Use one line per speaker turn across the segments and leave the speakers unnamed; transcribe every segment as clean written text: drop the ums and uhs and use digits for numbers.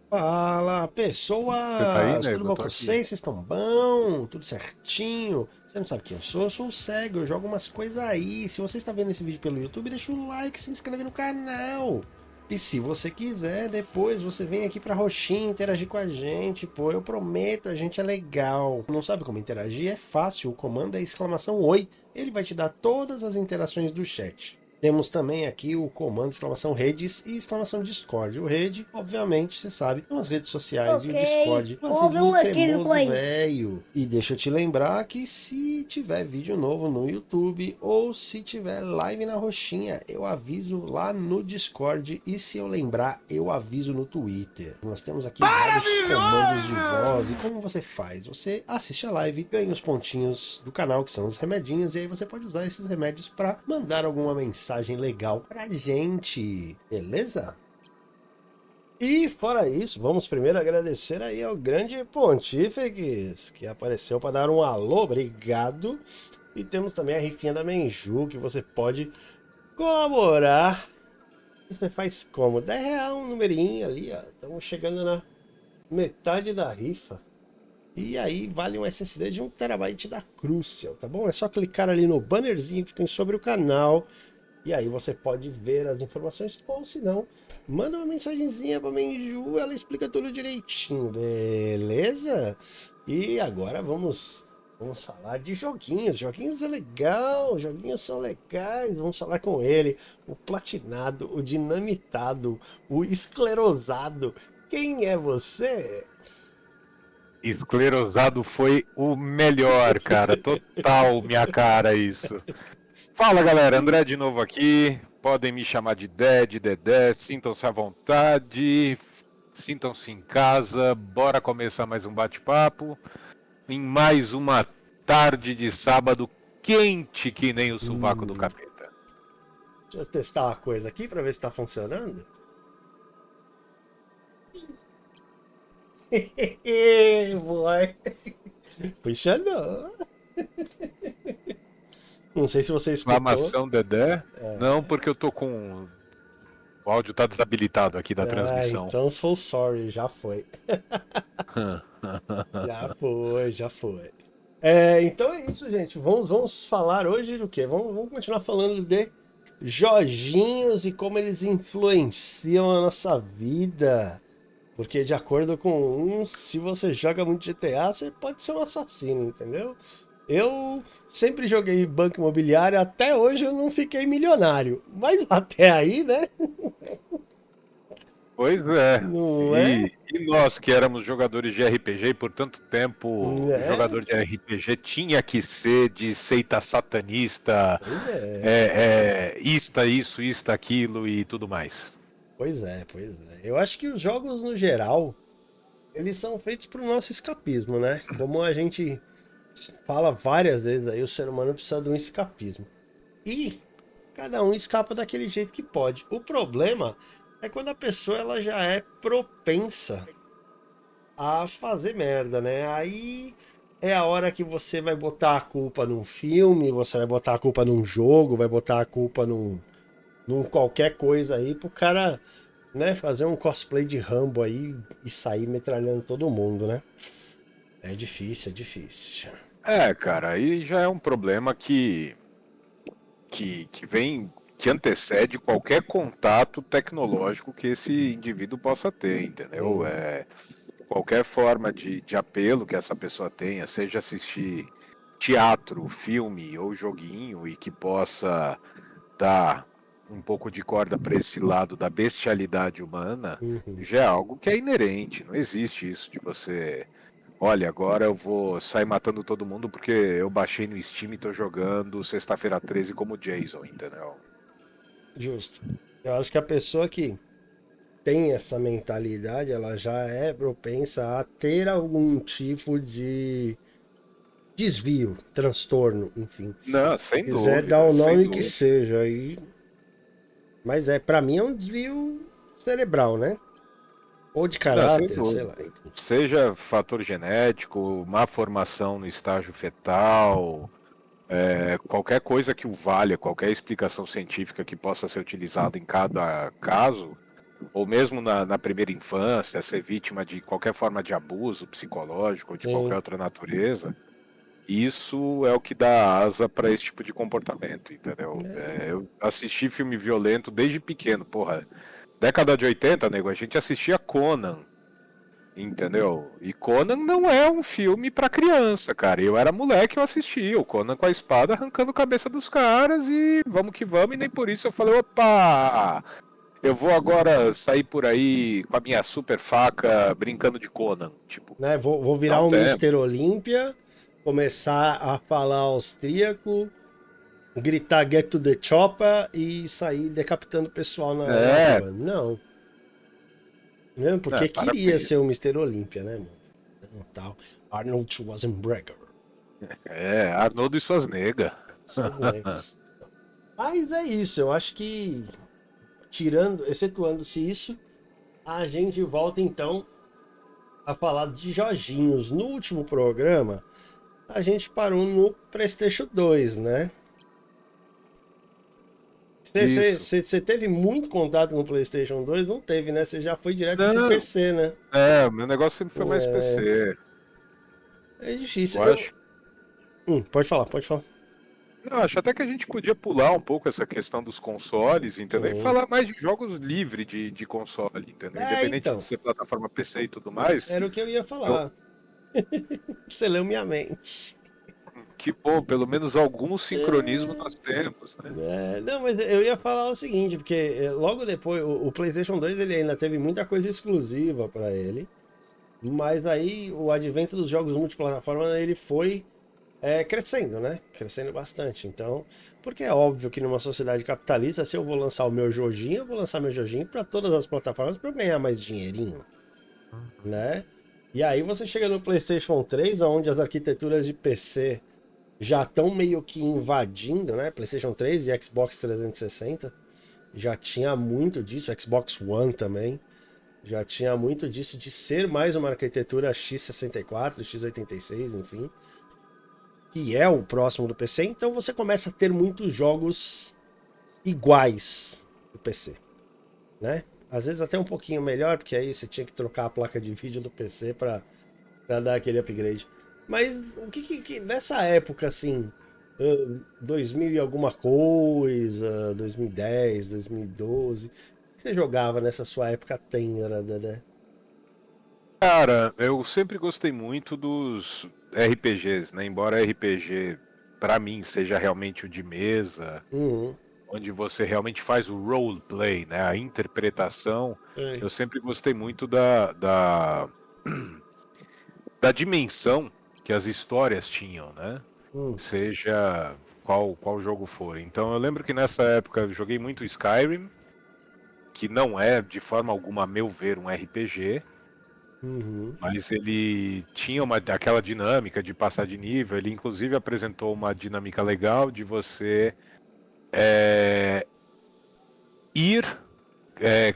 Fala,
Você tá aí,
pessoas! Tudo
nego? Eu
bom
tô
com
aqui.
vocês? Vocês estão bom? Tudo certinho? Você não sabe quem eu sou? Eu sou o Cego, eu jogo umas coisas aí. Se você está vendo esse vídeo pelo YouTube, deixa o like, se inscreve no canal. E se você quiser, depois você vem aqui pra Roxinha interagir com a gente, pô. Eu prometo, a gente é legal. Não sabe como interagir? É fácil, o comando é exclamação Oi. Ele vai te dar todas as interações do chat. Temos também aqui o comando exclamação redes e exclamação Discord. O rede, obviamente, você sabe, são as redes sociais e o
Ok,
Discord,
houve
vazilinho
um equívoco
cremoso,
aí.
velho. E deixa eu te lembrar que se tiver vídeo novo no YouTube ou se tiver live na Roxinha, eu aviso lá no Discord e se eu lembrar, eu aviso no Twitter. Nós temos aqui vários comandos de voz e como você faz? Você assiste a live, ganha os pontinhos do canal, que são os remedinhos, e aí você pode usar esses remédios para mandar alguma mensagem legal pra gente, beleza? E fora isso, vamos primeiro agradecer aí ao grande Pontífex, que apareceu para dar um alô, obrigado. E temos também a rifinha da Menju, que você pode colaborar. E você faz como? 10 real, um numerinho ali, ó. Estamos chegando na metade da rifa. E aí vale um SSD de 1 TB da Crucial, tá bom? É só clicar ali no bannerzinho que tem sobre o canal. E aí você pode ver as informações, ou se não, manda uma mensagenzinha pra Menju, ela explica tudo direitinho, beleza? E agora vamos falar de joguinhos. Joguinhos é legal, joguinhos são legais. Vamos falar com ele, o platinado, o dinamitado, o esclerosado. Quem é você?
Esclerosado foi o melhor, cara. Total minha cara isso. Fala, galera. André de novo aqui. Podem me chamar de Dedé. Sintam-se à vontade. Sintam-se em casa. Bora começar mais um bate-papo. Em mais uma tarde de sábado quente que nem o sovaco do
Hum,
capeta.
deixa eu testar uma coisa aqui para ver se está funcionando. Boy, funcionou. Não sei se você escutou.
Exclamação Dedé. Não,
É.
porque eu tô com. O áudio tá desabilitado aqui da
Ah,
transmissão.
então sou sorry, já foi. Já foi, já foi. Então é isso, gente. Vamos falar hoje do quê? Vamos continuar falando de joguinhos e como eles influenciam a nossa vida. Porque de acordo com uns, se você joga muito GTA, você pode ser um assassino, entendeu? Eu sempre joguei banco imobiliário, até hoje eu não fiquei milionário. Mas até aí, né?
Pois é.
Não é?
E nós que éramos jogadores de RPG e por tanto tempo
É?
jogador de RPG tinha que ser de seita satanista,
Pois é.
ista aquilo e tudo mais.
Pois é, pois é. Eu acho que os jogos no geral, eles são feitos para o nosso escapismo, né? Como a gente fala várias vezes aí, o ser humano precisa de um escapismo. E cada um escapa daquele jeito que pode. O problema é quando a pessoa ela já é propensa a fazer merda, né? Aí é a hora que você vai botar a culpa num filme, você vai botar a culpa num jogo, vai botar a culpa num qualquer coisa aí pro cara, né, fazer um cosplay de Rambo aí e sair metralhando todo mundo, né? É difícil, é difícil.
É, cara, aí já é um problema que vem, que antecede qualquer contato tecnológico que esse indivíduo possa ter, entendeu?
Hum,
Qualquer forma de apelo que essa pessoa tenha, seja assistir teatro, filme ou joguinho e que possa dar um pouco de corda para esse lado da bestialidade humana,
Uhum.
já é algo que é inerente. Não existe isso de você. Olha, agora eu vou sair matando todo mundo porque eu baixei no Steam e tô jogando Sexta-feira 13 como Jason, entendeu?
Justo. Eu acho que a pessoa que tem essa mentalidade, ela já é propensa a ter algum tipo de desvio, transtorno, enfim.
Não,
Se
sem
quiser dar
dúvida,
o
sem
nome que
dúvida.
seja aí, mas para mim é um desvio cerebral, né? Ou de
Não, sem
caráter, sei lá,
dúvida.
enfim.
Seja fator genético, má formação no estágio fetal, qualquer coisa que o valha, qualquer explicação científica que possa ser utilizada em cada caso, ou mesmo na primeira infância, ser vítima de qualquer forma de abuso psicológico ou de qualquer
Sim.
outra natureza, isso é o que dá asa para esse tipo de comportamento, entendeu? Eu assisti filme violento desde pequeno, porra. Década de 80, nego, a gente assistia Conan, entendeu? E Conan não é um filme pra criança, cara. Eu era moleque, eu assistia o Conan com a espada arrancando a cabeça dos caras e vamos que vamos. E nem por isso eu falei, opa, eu vou agora sair por aí com a minha super faca brincando de Conan. Tipo,
Né? Vou virar
não
um
tem.
Mister Olímpia, começar a falar austríaco, gritar Get to the Chopper e sair decapitando o pessoal na
É,
rua. Não. Mesmo porque
para com
queria ser
isso.
o Mister Olímpia, né, mano? Não, tal. Arnold Schwarzenegger.
Arnoldo e suas negas.
Schwarzenegger. Mas é isso, eu acho que, tirando, excetuando-se isso, a gente volta então a falar de joguinhos. No último programa, a gente parou no PlayStation 2, né?
Isso.
Você teve muito contato com o PlayStation 2? Não teve, né? Você já foi direto pro
Não,
PC, né?
o meu negócio sempre foi mais
É,
PC.
é difícil.
Eu acho.
Pode falar, pode falar.
Eu acho até que a gente podia pular um pouco essa questão dos consoles, entendeu? E
Hum.
falar mais de jogos livres de console, entendeu? Independente de
Então,
ser plataforma PC e tudo mais.
era o que eu ia
Eu,
falar. Você leu minha mente.
que bom, pelo menos algum sincronismo nós temos, né?
Não, mas eu ia falar o seguinte, porque logo depois, o PlayStation 2 ele ainda teve muita coisa exclusiva para ele, mas aí o advento dos jogos multiplataforma ele foi crescendo, né? Crescendo bastante. Então, porque é óbvio que numa sociedade capitalista, se eu vou lançar o meu joguinho, eu vou lançar meu joguinho para todas as plataformas para eu ganhar mais dinheirinho, né? E aí você chega no PlayStation 3, onde as arquiteturas de PC já estão meio que invadindo, né? PlayStation 3 e Xbox 360 já tinha muito disso, Xbox One também já tinha muito disso de ser mais uma arquitetura x64, x86, enfim, que é o próximo do PC. Então você começa a ter muitos jogos iguais do PC, né? Às vezes até um pouquinho melhor, porque aí você tinha que trocar a placa de vídeo do PC para dar aquele upgrade. Mas o que nessa época assim, 2000 e alguma coisa, 2010, 2012, o que você jogava nessa sua época tenra, Dedé?
Cara, eu sempre gostei muito dos RPGs, né? Embora RPG pra mim seja realmente o de mesa,
Uhum,
onde você realmente faz o roleplay, né? A interpretação,
é,
eu sempre gostei muito da dimensão que as histórias tinham, né?
hum,
Seja qual jogo for. Então eu lembro que nessa época eu joguei muito Skyrim, que não é de forma alguma, a meu ver, um RPG,
uhum,
mas ele tinha aquela dinâmica de passar de nível. Ele inclusive apresentou uma dinâmica legal de você é, ir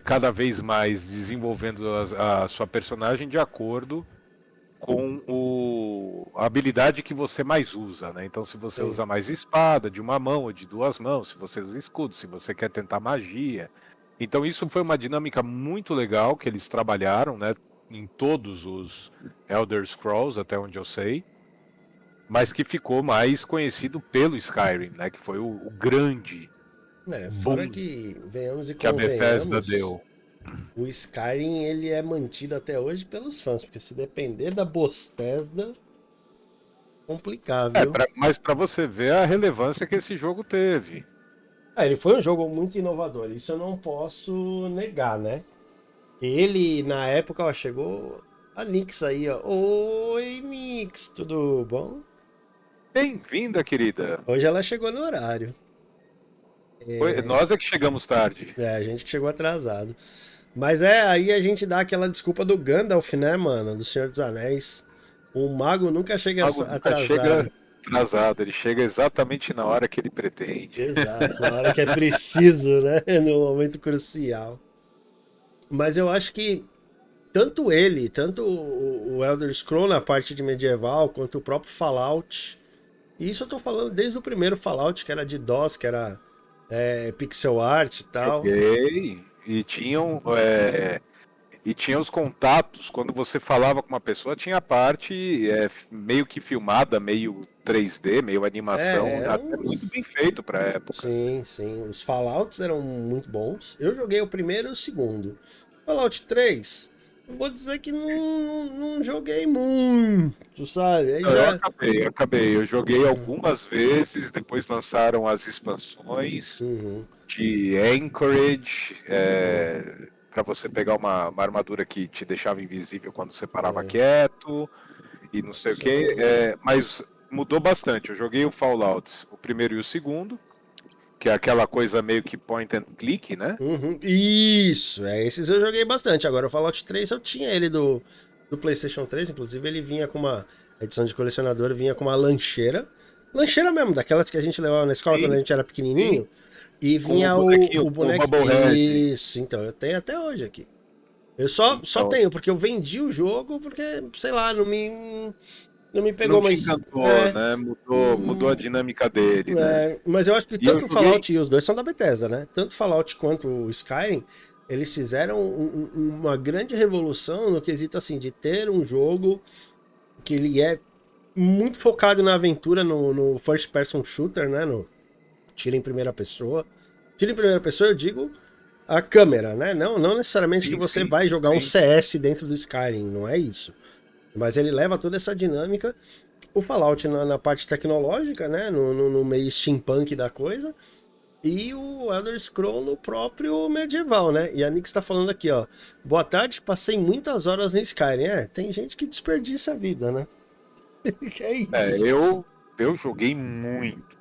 cada vez mais desenvolvendo a sua personagem de acordo com a habilidade que você mais usa, né? Então, se você
sim.
usa mais espada, de uma mão ou de duas mãos, se você usa escudo, se você quer tentar magia. Então, isso foi uma dinâmica muito legal que eles trabalharam, né? Em todos os Elder Scrolls, até onde eu sei, mas que ficou mais conhecido pelo Skyrim, né? Que foi o grande
Fora
boom
que, venhamos e
que a Bethesda
convenhamos,
deu.
o Skyrim ele é mantido até hoje pelos fãs, porque se depender da Bethesda, complicado, viu?
Mas para você ver a relevância que esse jogo teve.
Ele foi um jogo muito inovador, isso eu não posso negar, né? Ele, na época, ó, chegou a Nix aí, ó. Oi, Nix, tudo bom?
Bem-vinda, querida.
Hoje ela chegou no horário.
Nós é que chegamos tarde.
A gente que chegou atrasado. Mas aí a gente dá aquela desculpa do Gandalf, né, mano? Do Senhor dos Anéis. O mago nunca chega
O mago nunca
atrasado.
chega atrasado, ele chega exatamente na hora que ele pretende.
Exato, na hora que é preciso, né? No momento crucial. Mas eu acho que tanto ele, tanto o Elder Scrolls na parte de medieval, quanto o próprio Fallout. E isso eu tô falando desde o primeiro Fallout, que era de DOS, que era pixel art e tal.
Joguei e tinha os contatos. Quando você falava com uma pessoa, tinha a parte meio que filmada, meio 3D, meio animação,
Eram
até muito bem feito pra época.
Sim, sim. Os Fallouts eram muito bons. Eu joguei o primeiro e o segundo. Fallout 3, eu vou dizer que não joguei muito, sabe? Aí
Não, eu
já.
acabei. Eu joguei algumas vezes, depois lançaram as expansões
Uhum,
de Anchorage,
uhum,
para você pegar uma armadura que te deixava invisível quando você parava
é.
quieto e não sei o que.
São.
Mas mudou bastante. Eu joguei o Fallout, o primeiro e o segundo, que é aquela coisa meio que point and click, né?
Uhum. Isso, esses eu joguei bastante. Agora, o Fallout 3 eu tinha ele do PlayStation 3, inclusive ele vinha com uma edição de colecionador, vinha com uma lancheira. Lancheira mesmo, daquelas que a gente levava na escola quando a
Sim,
gente era
sim.
pequenininho. E
Com o
vinha
bonequinho,
o
com o
boneco.
Bubblehead.
Isso, então, eu tenho até hoje aqui. Eu só
Então,
tenho, porque eu vendi o jogo, porque, sei lá, não me
não
pegou,
te
mas.
encantou, né? Mudou a
Hum,
dinâmica dele, né?
mas eu acho que
E eu
tanto o
joguei.
Fallout e os dois são da Bethesda, né? Tanto o Fallout quanto o Skyrim, eles fizeram uma grande revolução no quesito assim de ter um jogo que ele é muito focado na aventura no first person shooter, né? No tiro em primeira pessoa. Tiro em primeira pessoa, eu digo a câmera, né? Não necessariamente que
Sim,
você
sim,
vai jogar um
sim.
CS dentro do Skyrim, não é isso. Mas ele leva toda essa dinâmica. O Fallout na parte tecnológica, né? No meio steampunk da coisa. E o Elder Scroll no próprio medieval, né? E a Nix tá falando aqui, ó. Boa tarde, passei muitas horas no Skyrim. Tem gente que desperdiça a vida, né? Que é
É,
isso.
eu joguei muito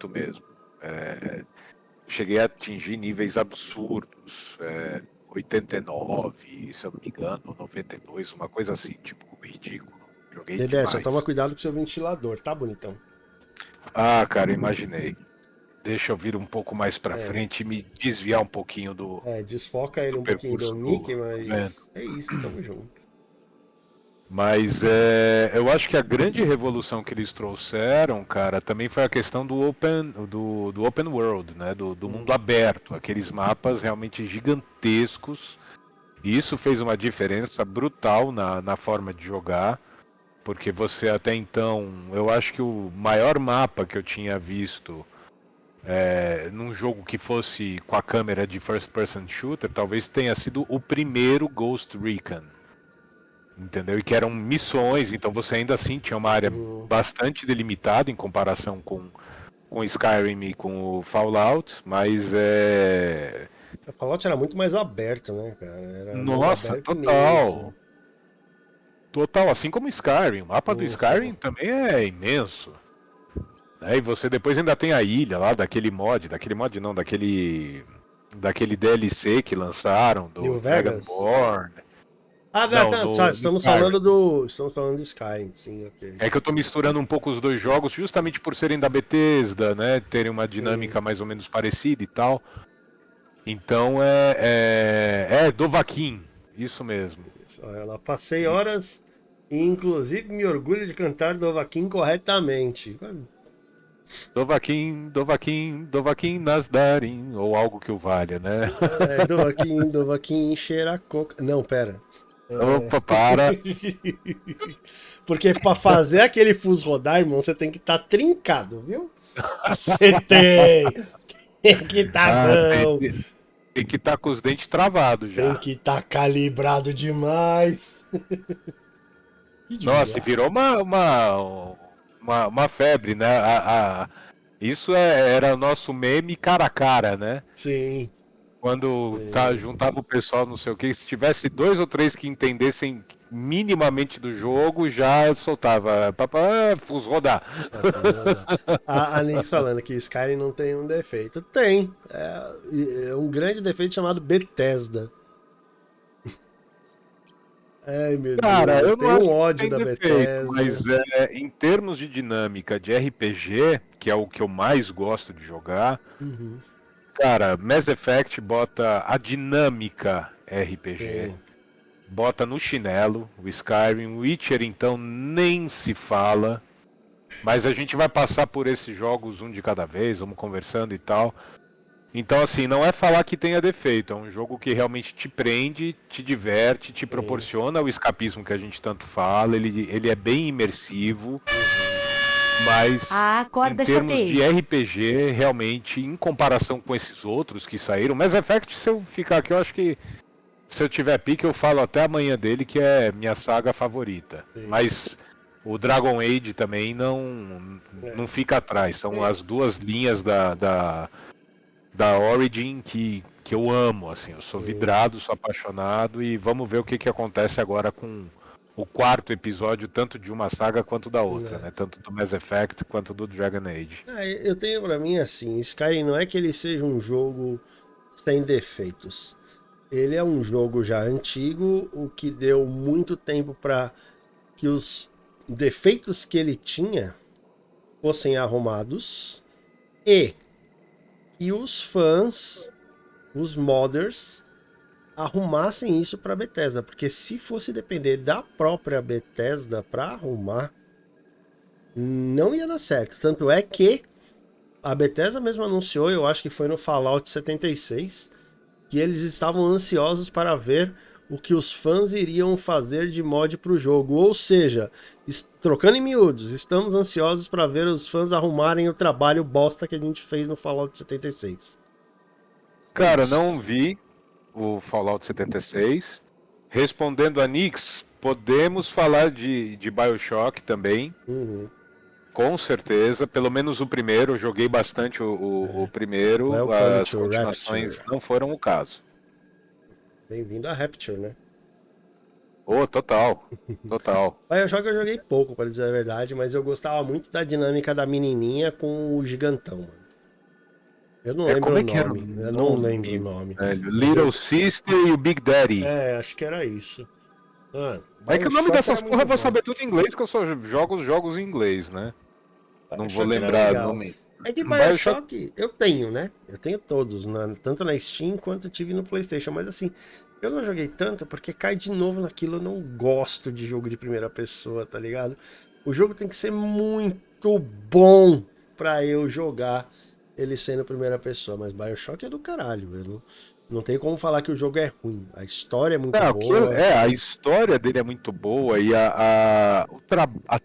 mesmo. Cheguei a atingir níveis absurdos. 89, se eu não me engano, 92, uma coisa assim, tipo, ridículo. Joguei
Dedé, só toma
demais.
cuidado com o seu ventilador, tá, bonitão?
Ah, cara, imaginei. Deixa eu vir um pouco mais pra
É,
frente e me desviar um pouquinho
desfoca ele
do
um pouquinho do
percurso
Mickey,
do vento.
mas é isso, tamo junto.
Mas eu acho que a grande revolução que eles trouxeram, cara, também foi a questão do open world, né? Do mundo
Hum.
aberto, aqueles mapas realmente gigantescos. E isso fez uma diferença brutal na forma de jogar, porque você até então, eu acho que o maior mapa que eu tinha visto num jogo que fosse com a câmera de first person shooter, talvez tenha sido o primeiro Ghost Recon. Entendeu? E que eram missões, então você ainda assim tinha uma área
Uhum.
bastante delimitada em comparação com Skyrim e com o Fallout, mas
A Fallout era muito mais aberto, né, cara? Era mundo
Nossa,
aberto mesmo.
total. Total, assim como Skyrim. O mapa do
Sim, sim.
Skyrim também é imenso. Né? E você depois ainda tem a ilha lá, daquele mod não, daquele DLC que lançaram, do
New Vegas?
Dragonborn.
Não,
Não,
tá,
no
estamos
Skyrim.
falando do. Estamos falando do Skyrim, sim, ok.
É que eu tô misturando um pouco os dois jogos, justamente por serem da Bethesda, né? Terem uma
Sim.
dinâmica mais ou menos parecida e tal. Então Dovahkiin, isso mesmo.
Olha lá, passei
E
horas e inclusive me orgulho de cantar Dovahkiin corretamente.
Dovahkiin, Dovahkiin, Dovahkiin Nazdarin, ou algo que o valha, né?
Dovahkiin, cheira a coca. Não, pera. É...
Opa, para.
Porque pra fazer aquele fuso rodar, irmão, você tem que estar trincado, viu? Você tem! Tem que estar
Ah,
bom!
tem que estar com os dentes travados
Tem
já.
que estar calibrado demais! Que
Nossa, e
demais!
virou uma febre, né? Isso era nosso meme cara a cara, né?
Sim.
Quando
Sim.
juntava o pessoal, não sei o que, se tivesse 2 ou 3 que entendessem minimamente do jogo, já soltava. Papá, fus rodar.
A Nix falando que Skyrim não tem um defeito. Tem. É um grande defeito chamado Bethesda. Ai, meu
Cara,
Deus. Eu
eu não
tenho um
acho que
ódio
tem
da
defeito,
Bethesda.
mas em termos de dinâmica de RPG, que é o que eu mais gosto de jogar,
Uhum.
cara, Mass Effect bota a dinâmica RPG,
Sim.
bota no chinelo, o Skyrim, Witcher então nem se fala, mas a gente vai passar por esses jogos um de cada vez, vamos conversando e tal. Então, assim, não é falar que tenha defeito, é um jogo que realmente te prende, te diverte, te
Sim.
proporciona o escapismo que a gente tanto fala, ele é bem imersivo,
Uhum.
mas em
Acorda,
termos de
chatei.
RPG, realmente, em comparação com esses outros que saíram, Mass Effect, se eu ficar aqui, eu acho que se eu tiver pique, eu falo até amanhã dele, que é minha saga favorita.
Sim.
Mas o Dragon Age também não
É.
fica atrás, são
É.
as duas linhas da Origin que eu amo, assim, eu sou
Sim.
vidrado, sou apaixonado e vamos ver o que acontece agora com o quarto episódio, tanto de uma saga quanto da outra,
É.
né? Tanto do Mass Effect quanto do Dragon Age.
Eu tenho pra mim assim, Skyrim não é que ele seja um jogo sem defeitos. Ele é um jogo já antigo, o que deu muito tempo para que os defeitos que ele tinha fossem arrumados e que os fãs, os modders, arrumassem isso para Bethesda, porque se fosse depender da própria Bethesda para arrumar, não ia dar certo. Tanto é que a Bethesda mesmo anunciou, eu acho que foi no Fallout 76, que eles estavam ansiosos para ver o que os fãs iriam fazer de mod para o jogo. Ou seja, trocando em miúdos, estamos ansiosos para ver os fãs arrumarem o trabalho bosta que a gente fez no Fallout 76. É
Cara,
isso.
não vi o Fallout 76. Respondendo a Nix, podemos falar de BioShock também.
Uhum.
Com certeza, pelo menos o primeiro, eu joguei bastante o
É.
primeiro,
Welcome
as
to
continuações
Rapture.
não foram o caso.
Bem-vindo a Rapture, né?
Oh, total, total.
BioShock eu joguei pouco, para dizer a verdade, mas eu gostava muito da dinâmica da menininha com o gigantão, mano. Eu não lembro
Como
o
é que era o
nome, eu não lembro o
nome,
nome,
velho?
mas
Little
eu...
Sister e o Big Daddy.
Acho que era isso. Mano,
É que o nome
BioShock era
dessas porra
muito
eu vou
bom.
saber tudo em inglês, que eu só jogo os jogos em inglês, né? Não vou
BioShock era
lembrar o
legal.
nome.
É que
BioShock.
BioShock eu tenho, né? Eu tenho todos, tanto na Steam quanto eu tive no PlayStation. Mas assim, eu não joguei tanto porque cai de novo naquilo. Eu não gosto de jogo de primeira pessoa, tá ligado? O jogo tem que ser muito bom pra eu jogar ele sendo primeira pessoa. Mas BioShock é do caralho. Eu não tenho como falar que o jogo é ruim. A história é muito
Não,
boa.
a história dele é muito boa e a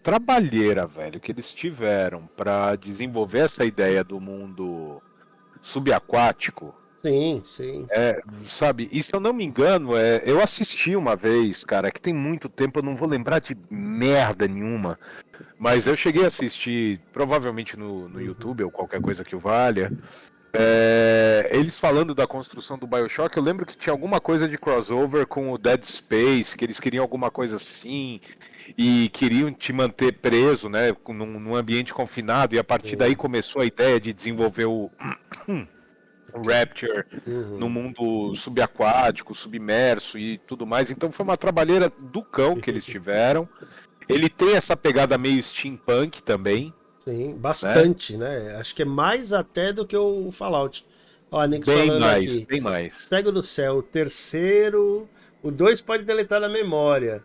trabalheira, velho, que eles tiveram pra desenvolver essa ideia do mundo subaquático,
Sim, sim.
sabe? E se eu não me engano, eu assisti uma vez, cara, que tem muito tempo, eu não vou lembrar de merda nenhuma, mas eu cheguei a assistir, provavelmente no
Uhum.
YouTube ou qualquer coisa que o valha. Eles falando da construção do BioShock, eu lembro que tinha alguma coisa de crossover com o Dead Space, que eles queriam alguma coisa assim, e queriam te manter preso, né, num ambiente confinado, e a partir daí
Sim.
começou a ideia de desenvolver o Rapture no
Uhum.
mundo subaquático, submerso e tudo mais. Então foi uma trabalheira do cão que eles tiveram. Ele tem essa pegada meio steampunk também,
Sim,
né?
bastante, né? Acho que é mais até do que o Fallout. Ó, a Nix
Bem
falando
mais,
aqui.
bem mais.
Cego do céu, o terceiro. O 2 pode deletar da memória.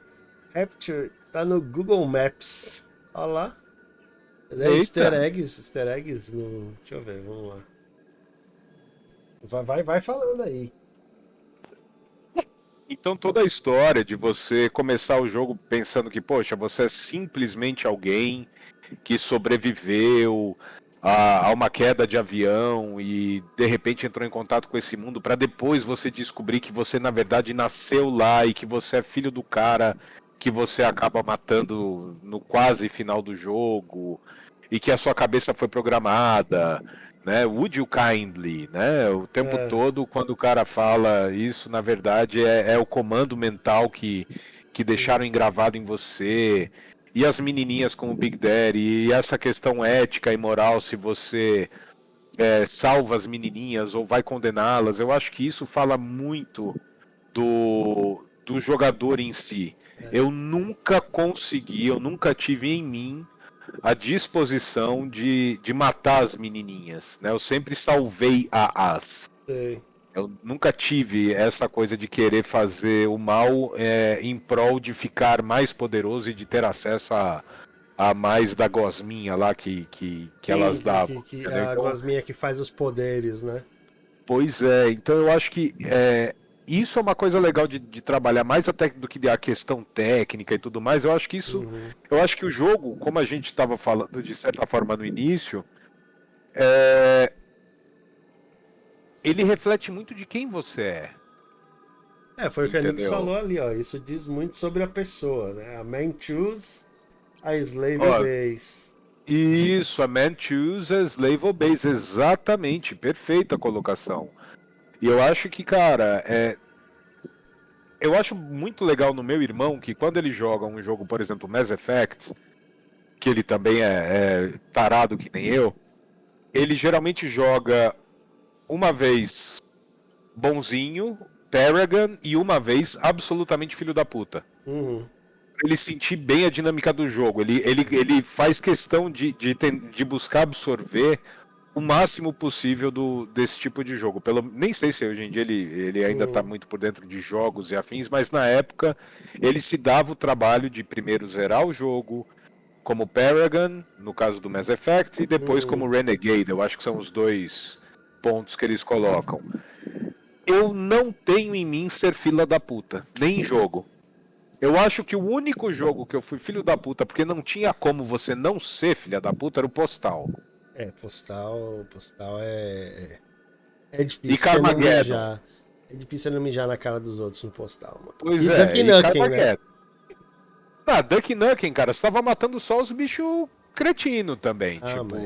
Rapture tá no Google Maps. Olha lá. É
Eita!
easter eggs. Easter eggs no. Deixa eu ver, vamos lá. Vai falando aí.
Então toda a história de você começar o jogo pensando que, poxa, você é simplesmente alguém que sobreviveu a uma queda de avião e de repente entrou em contato com esse mundo para depois você descobrir que você na verdade nasceu lá e que você é filho do cara que você acaba matando no quase final do jogo. e que a sua cabeça foi programada, né? Would you kindly, né? O tempo todo, quando o cara fala isso, na verdade, é o comando mental que deixaram engravado em você. E as menininhas com o Big Daddy, e essa questão ética e moral, se você salva as menininhas ou vai condená-las, eu acho que isso fala muito do jogador em si. Eu nunca consegui, eu nunca tive em mim a disposição de matar as menininhas, né? Eu sempre salvei as. Eu nunca tive essa coisa de querer fazer o mal em prol de ficar mais poderoso e de ter acesso a mais da gosminha lá que elas davam.
A gosminha que faz os poderes, né?
Pois é, então eu acho que isso é uma coisa legal de trabalhar, mais até do que a questão técnica e tudo mais. Eu acho que isso. Eu acho que o jogo, como a gente estava falando de certa forma no início, ele reflete muito de quem você é.
Foi o que a Nix falou ali, ó. Isso diz muito sobre a pessoa, né? A man choose, a slave obeys.
Isso, a man choose, a slave obeys. Exatamente, perfeita colocação. E eu acho que, cara, eu acho muito legal no meu irmão que quando ele joga um jogo, por exemplo, Mass Effect, que ele também é tarado que nem eu, ele geralmente joga uma vez bonzinho, Paragon, e uma vez absolutamente filho da puta. Pra ele sentir bem a dinâmica do jogo. Ele faz questão de buscar absorver o máximo possível desse tipo de jogo. Nem sei se hoje em dia ele ainda está muito por dentro de jogos e afins, mas na época ele se dava o trabalho de primeiro zerar o jogo como Paragon, no caso do Mass Effect, e depois como Renegade. Eu acho que são os dois pontos que eles colocam. Eu não tenho em mim ser filha da puta, nem em jogo. Eu acho que o único jogo que eu fui filho da puta, porque não tinha como você não ser filha da puta, era o Postal.
Postal é difícil.
E Carmageddon.
É difícil não mijar na cara dos outros no Postal, mano.
Pois é, e Carmageddon. Duck Nukem, cara, você tava matando só os bichos cretino também.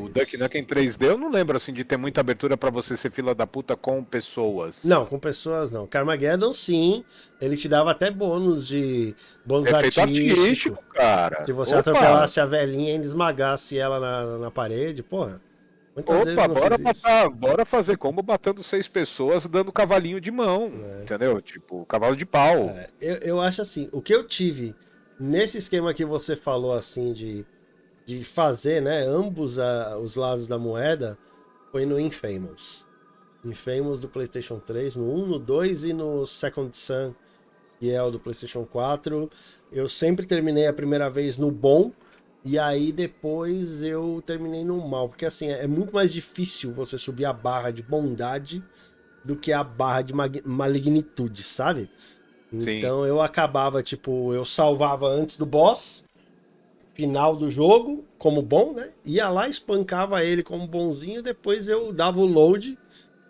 O Duck Nukem 3D, eu não lembro assim de ter muita abertura pra você ser fila da puta com pessoas.
Não, com pessoas não. Carmageddon sim, ele te dava até bônus
artístico, cara.
Se você atropelasse a velhinha e ainda esmagasse ela na parede, porra.
Bora fazer como matando 6 pessoas dando cavalinho de mão, entendeu? Tipo, cavalo de pau.
Eu acho assim, o que eu tive nesse esquema que você falou assim de fazer, né, ambos os lados da moeda, foi no Infamous. Infamous do PlayStation 3, no 1, no 2 e no Second Son, que é o do PlayStation 4. Eu sempre terminei a primeira vez no bom, e aí depois eu terminei no mal, porque assim, é muito mais difícil você subir a barra de bondade do que a barra de malignitude, sabe? Então eu acabava, eu salvava antes do boss, final do jogo, como bom, né? Ia lá, espancava ele como bonzinho, depois eu dava o load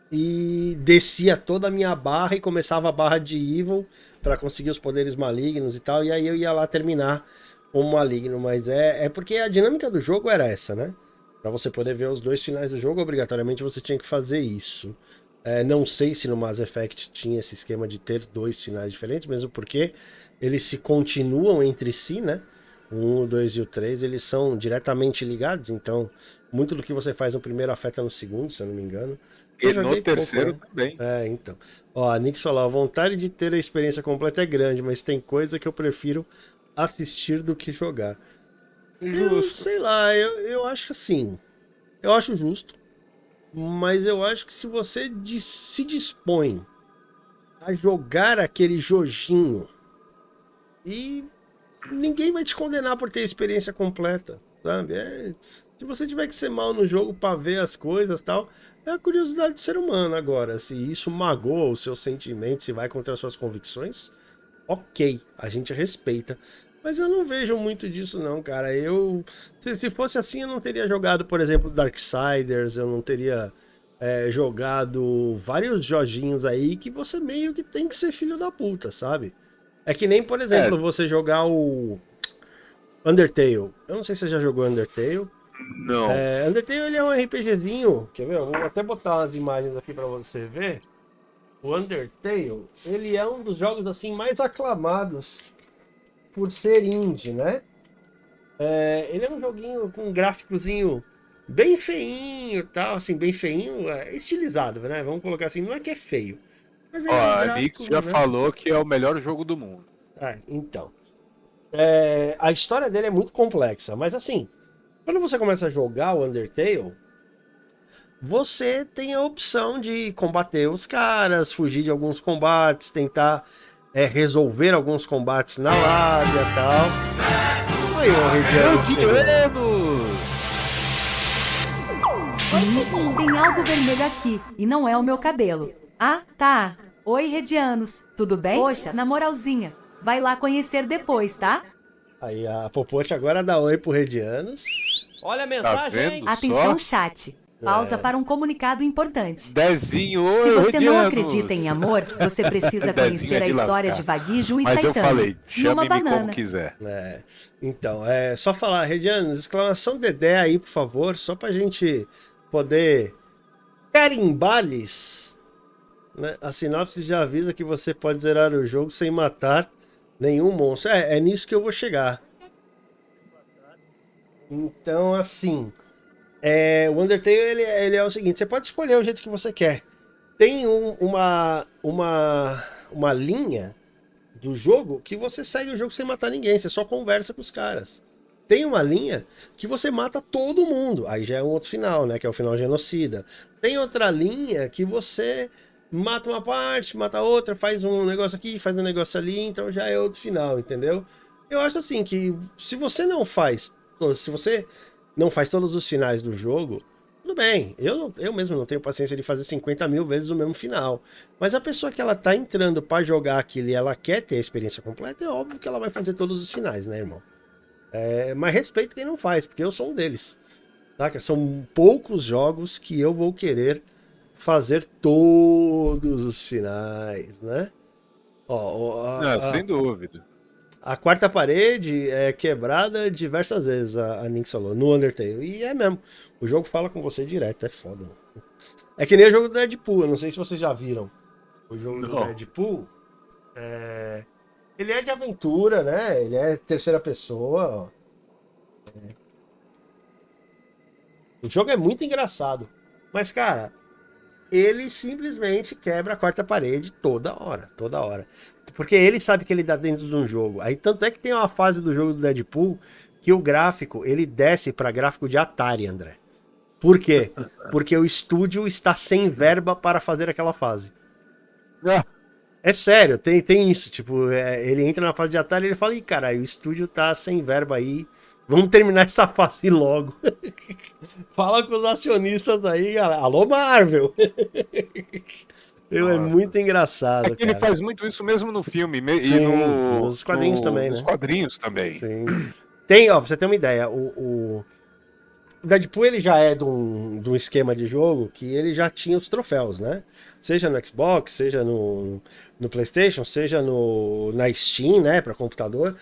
e descia toda a minha barra e começava a barra de evil para conseguir os poderes malignos e tal, e aí eu ia lá terminar como maligno, mas é porque a dinâmica do jogo era essa, né? Para você poder ver os dois finais do jogo, obrigatoriamente você tinha que fazer isso. Não sei se no Mass Effect tinha esse esquema de ter dois finais diferentes, mesmo porque eles se continuam entre si, né? O 1, o 2 e o 3, eles são diretamente ligados, então muito do que você faz no primeiro afeta no segundo, se eu não me engano.
E no terceiro também.
Então. Ó, a Nix falou, a vontade de ter a experiência completa é grande, mas tem coisa que eu prefiro assistir do que jogar. Justo. Sei lá, eu acho assim, eu acho justo, mas eu acho que se você se dispõe a jogar aquele joguinho e ninguém vai te condenar por ter a experiência completa, sabe? Se você tiver que ser mal no jogo pra ver as coisas e tal, é a curiosidade do ser humano agora. Se isso magoa os seus sentimentos, se vai contra as suas convicções, ok, a gente respeita. Mas eu não vejo muito disso não, cara. Se fosse assim, eu não teria jogado, por exemplo, Darksiders, eu não teria jogado vários joguinhos aí que você meio que tem que ser filho da puta, sabe? É que nem, por exemplo, você jogar o Undertale. Eu não sei se você já jogou Undertale.
Não.
Undertale ele é um RPGzinho, quer ver? Eu vou até botar umas imagens aqui pra você ver. O Undertale, ele é um dos jogos assim mais aclamados por ser indie, né? Ele é um joguinho com um gráficozinho bem feinho, tal, assim, bem feinho, estilizado, né? Vamos colocar assim, não é que é feio, mas
Ó,
ele é um
a Nix
gráfico,
já
né?
falou que é o melhor jogo do mundo.
Então, a história dele é muito complexa, mas assim, quando você começa a jogar o Undertale, você tem a opção de combater os caras, fugir de alguns combates, tentar resolver alguns combates na lábia e tal. Aí o Regiano chegou.
Redianos!
Tem algo vermelho aqui, e não é o meu cabelo. Ah, tá. Oi, Redianos. Tudo bem? Poxa, na moralzinha. Vai lá conhecer depois, tá?
Aí a Popote agora dá oi pro Redianos. Olha a
Tá
mensagem!
vendo
Atenção,
só?
chat. Pausa para um comunicado importante.
Dezinho,
Se
oi,
você não
Redianos!
acredita em amor, você precisa
Dezinho
conhecer
é
a
de
história
lascar.
de Vaguijo e
Mas eu
Saitama.
falei,
E uma
chame-me como
banana.
quiser.
Então, é só falar, Redianos, exclamação Dedé aí, por favor, só pra gente poder carimbar-lhes, né? A sinopse já avisa que você pode zerar o jogo sem matar nenhum monstro. É nisso que eu vou chegar. Então, assim, o Undertale ele é o seguinte: você pode escolher o jeito que você quer. Tem uma linha do jogo que você segue o jogo sem matar ninguém, você só conversa com os caras. Tem uma linha que você mata todo mundo, aí já é um outro final, né? Que é o final genocida. Tem outra linha que você mata uma parte, mata outra, faz um negócio aqui, faz um negócio ali, então já é outro final, entendeu? Eu acho assim que se você não faz todos os finais do jogo, tudo bem. Eu mesmo não tenho paciência de fazer 50 mil vezes o mesmo final. Mas a pessoa que ela tá entrando pra jogar aquilo e ela quer ter a experiência completa, é óbvio que ela vai fazer todos os finais, né, irmão? Mas respeito quem não faz, porque eu sou um deles. Saca? São poucos jogos que eu vou querer fazer todos os finais, né? Ó,
Não, sem dúvida.
a quarta parede é quebrada diversas vezes, a Nix falou, no Undertale. E é mesmo. O jogo fala com você direto, é foda. Mano. É que nem o jogo do Deadpool, eu não sei se vocês já viram. O jogo do
Não.
Deadpool, ele é de aventura, né? Ele é terceira pessoa. O jogo é muito engraçado. Mas, cara, ele simplesmente quebra a quarta parede toda hora, toda hora. Porque ele sabe que ele tá dentro de um jogo. Aí tanto é que tem uma fase do jogo do Deadpool que o gráfico, ele desce para gráfico de Atari, André. Por quê? Porque o estúdio está sem verba para fazer aquela fase.
Ah,
É sério, tem isso. Tipo, ele entra na fase de Atari e ele fala: Ih, caralho, o estúdio tá sem verba aí. Vamos terminar essa fase logo. Fala com os acionistas aí, galera. Alô, Marvel! É
nossa.
muito
É
engraçado,
que ele
cara.
faz muito isso mesmo no filme e
Sim, nos quadrinhos também,
nos
né?
quadrinhos também.
Sim. Tem, ó, pra você ter uma ideia, o Deadpool ele já é de um esquema de jogo que ele já tinha os troféus, né? Seja no Xbox, seja no PlayStation, seja na Steam, né, para computador.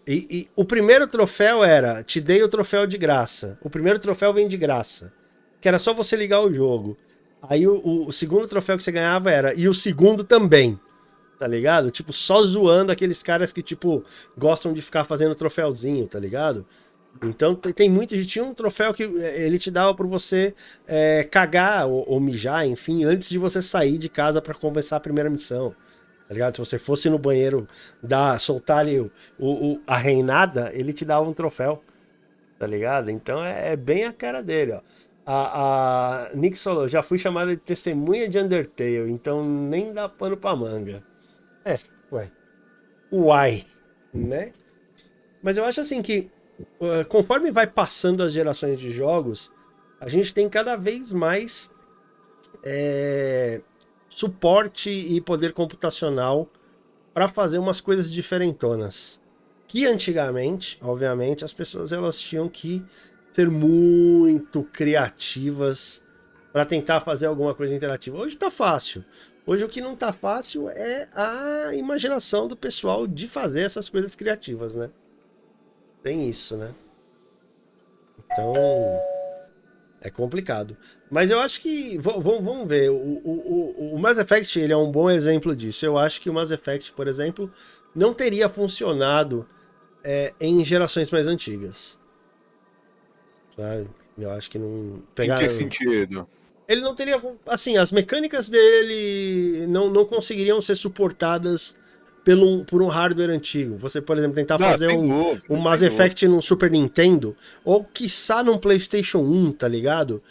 E o primeiro troféu era: te dei o troféu de graça. O primeiro troféu vem de graça, que era só você ligar o jogo. Aí o segundo troféu que você ganhava era: e o segundo também. Tá ligado? Tipo, só zoando aqueles caras que, tipo, gostam de ficar fazendo troféuzinho, tá ligado? Então tem muito. Tinha um troféu que ele te dava pra você cagar ou mijar, enfim, antes de você sair de casa pra começar a primeira missão. Tá ligado? Se você fosse no banheiro soltar ali a reinada, ele te dava um troféu. Tá ligado? Então é bem a cara dele, ó. A Nick falou: já fui chamada de testemunha de Undertale, então nem dá pano pra manga. Ué. Uai, né? Mas eu acho assim que conforme vai passando as gerações de jogos, a gente tem cada vez mais suporte e poder computacional para fazer umas coisas diferentonas. Que antigamente, obviamente, as pessoas elas tinham que ser muito criativas para tentar fazer alguma coisa interativa. Hoje tá fácil. Hoje o que não tá fácil é a imaginação do pessoal de fazer essas coisas criativas, né? Tem isso, né? Então, é complicado. Mas eu acho que. Vamos ver. O Mass Effect ele é um bom exemplo disso. Eu acho que o Mass Effect, por exemplo, não teria funcionado em gerações mais antigas. Sabe? Eu acho que não.
Em
Pegar.
que sentido?
Ele não teria. Assim, as mecânicas dele não conseguiriam ser suportadas por um hardware antigo. Você, por exemplo, tentar
Não,
fazer
sem
um
dúvida,
Mass
sem dúvida.
Effect num Super Nintendo, ou quiçá num PlayStation 1, tá ligado?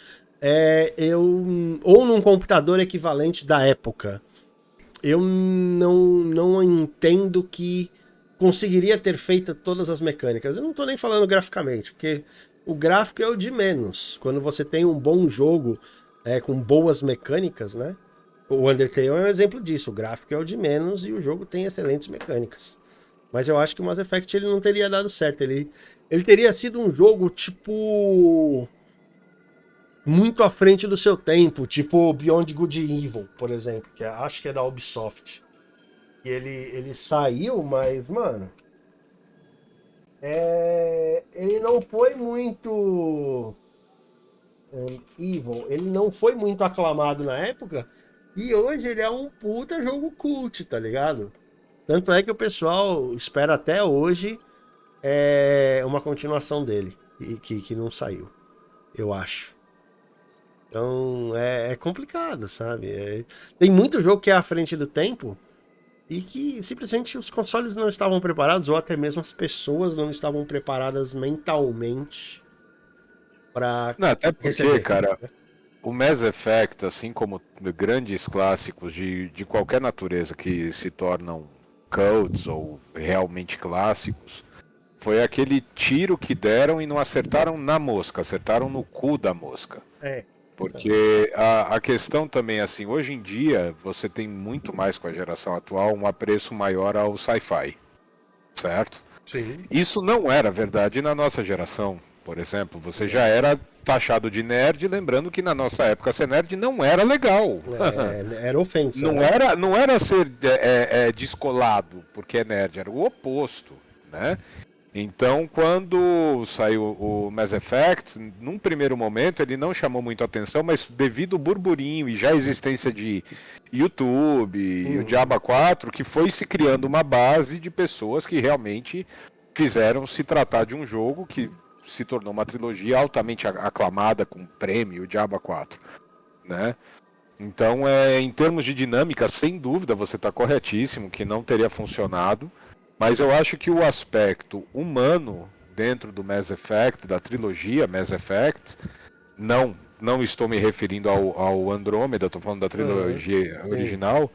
Ou num computador equivalente da época. Eu não entendo que conseguiria ter feito todas as mecânicas. Eu não tô nem falando graficamente, porque o gráfico é o de menos. Quando você tem um bom jogo com boas mecânicas, né? O Undertale é um exemplo disso. O gráfico é o de menos e o jogo tem excelentes mecânicas. Mas eu acho que o Mass Effect ele não teria dado certo. Ele teria sido um jogo tipo muito à frente do seu tempo, tipo Beyond Good and Evil, por exemplo, acho que é da Ubisoft. E ele saiu, mas, mano, ele não foi muito evil, ele não foi muito aclamado na época, e hoje ele é um puta jogo cult, tá ligado? Tanto é que o pessoal espera até hoje uma continuação dele, e que não saiu, eu acho. Então é complicado, sabe? Tem muito jogo que é à frente do tempo e que simplesmente os consoles não estavam preparados, ou até mesmo as pessoas não estavam preparadas mentalmente para
Não, até porque,
receber.
cara, o Mass Effect, assim como grandes clássicos de qualquer natureza que se tornam cults ou realmente clássicos, foi aquele tiro que deram e não acertaram na mosca, acertaram no cu da mosca.
É,
Porque a questão também, assim, hoje em dia você tem muito mais com a geração atual um apreço maior ao sci-fi, certo?
sim.
Isso não era verdade na nossa geração, por exemplo. Você já
Não.
era taxado de nerd, lembrando que na nossa época ser nerd não era legal.
Era ofensa,
Não
né?
era, não era ser descolado porque é nerd, era o oposto, né? Então, quando saiu o Mass Effect, num primeiro momento ele não chamou muito atenção, mas devido ao burburinho e já a existência de YouTube e o
Uhum.
Diaba 4, que foi se criando uma base de pessoas que realmente fizeram se tratar de um jogo que se tornou uma trilogia altamente aclamada com prêmio, o Diaba 4, né? Então, em termos de dinâmica, sem dúvida, você está corretíssimo que não teria funcionado, mas eu acho que o aspecto humano dentro do Mass Effect, da trilogia Mass Effect, não estou me referindo ao Andrômeda, estou falando da
Uhum.
trilogia
Sim,
original.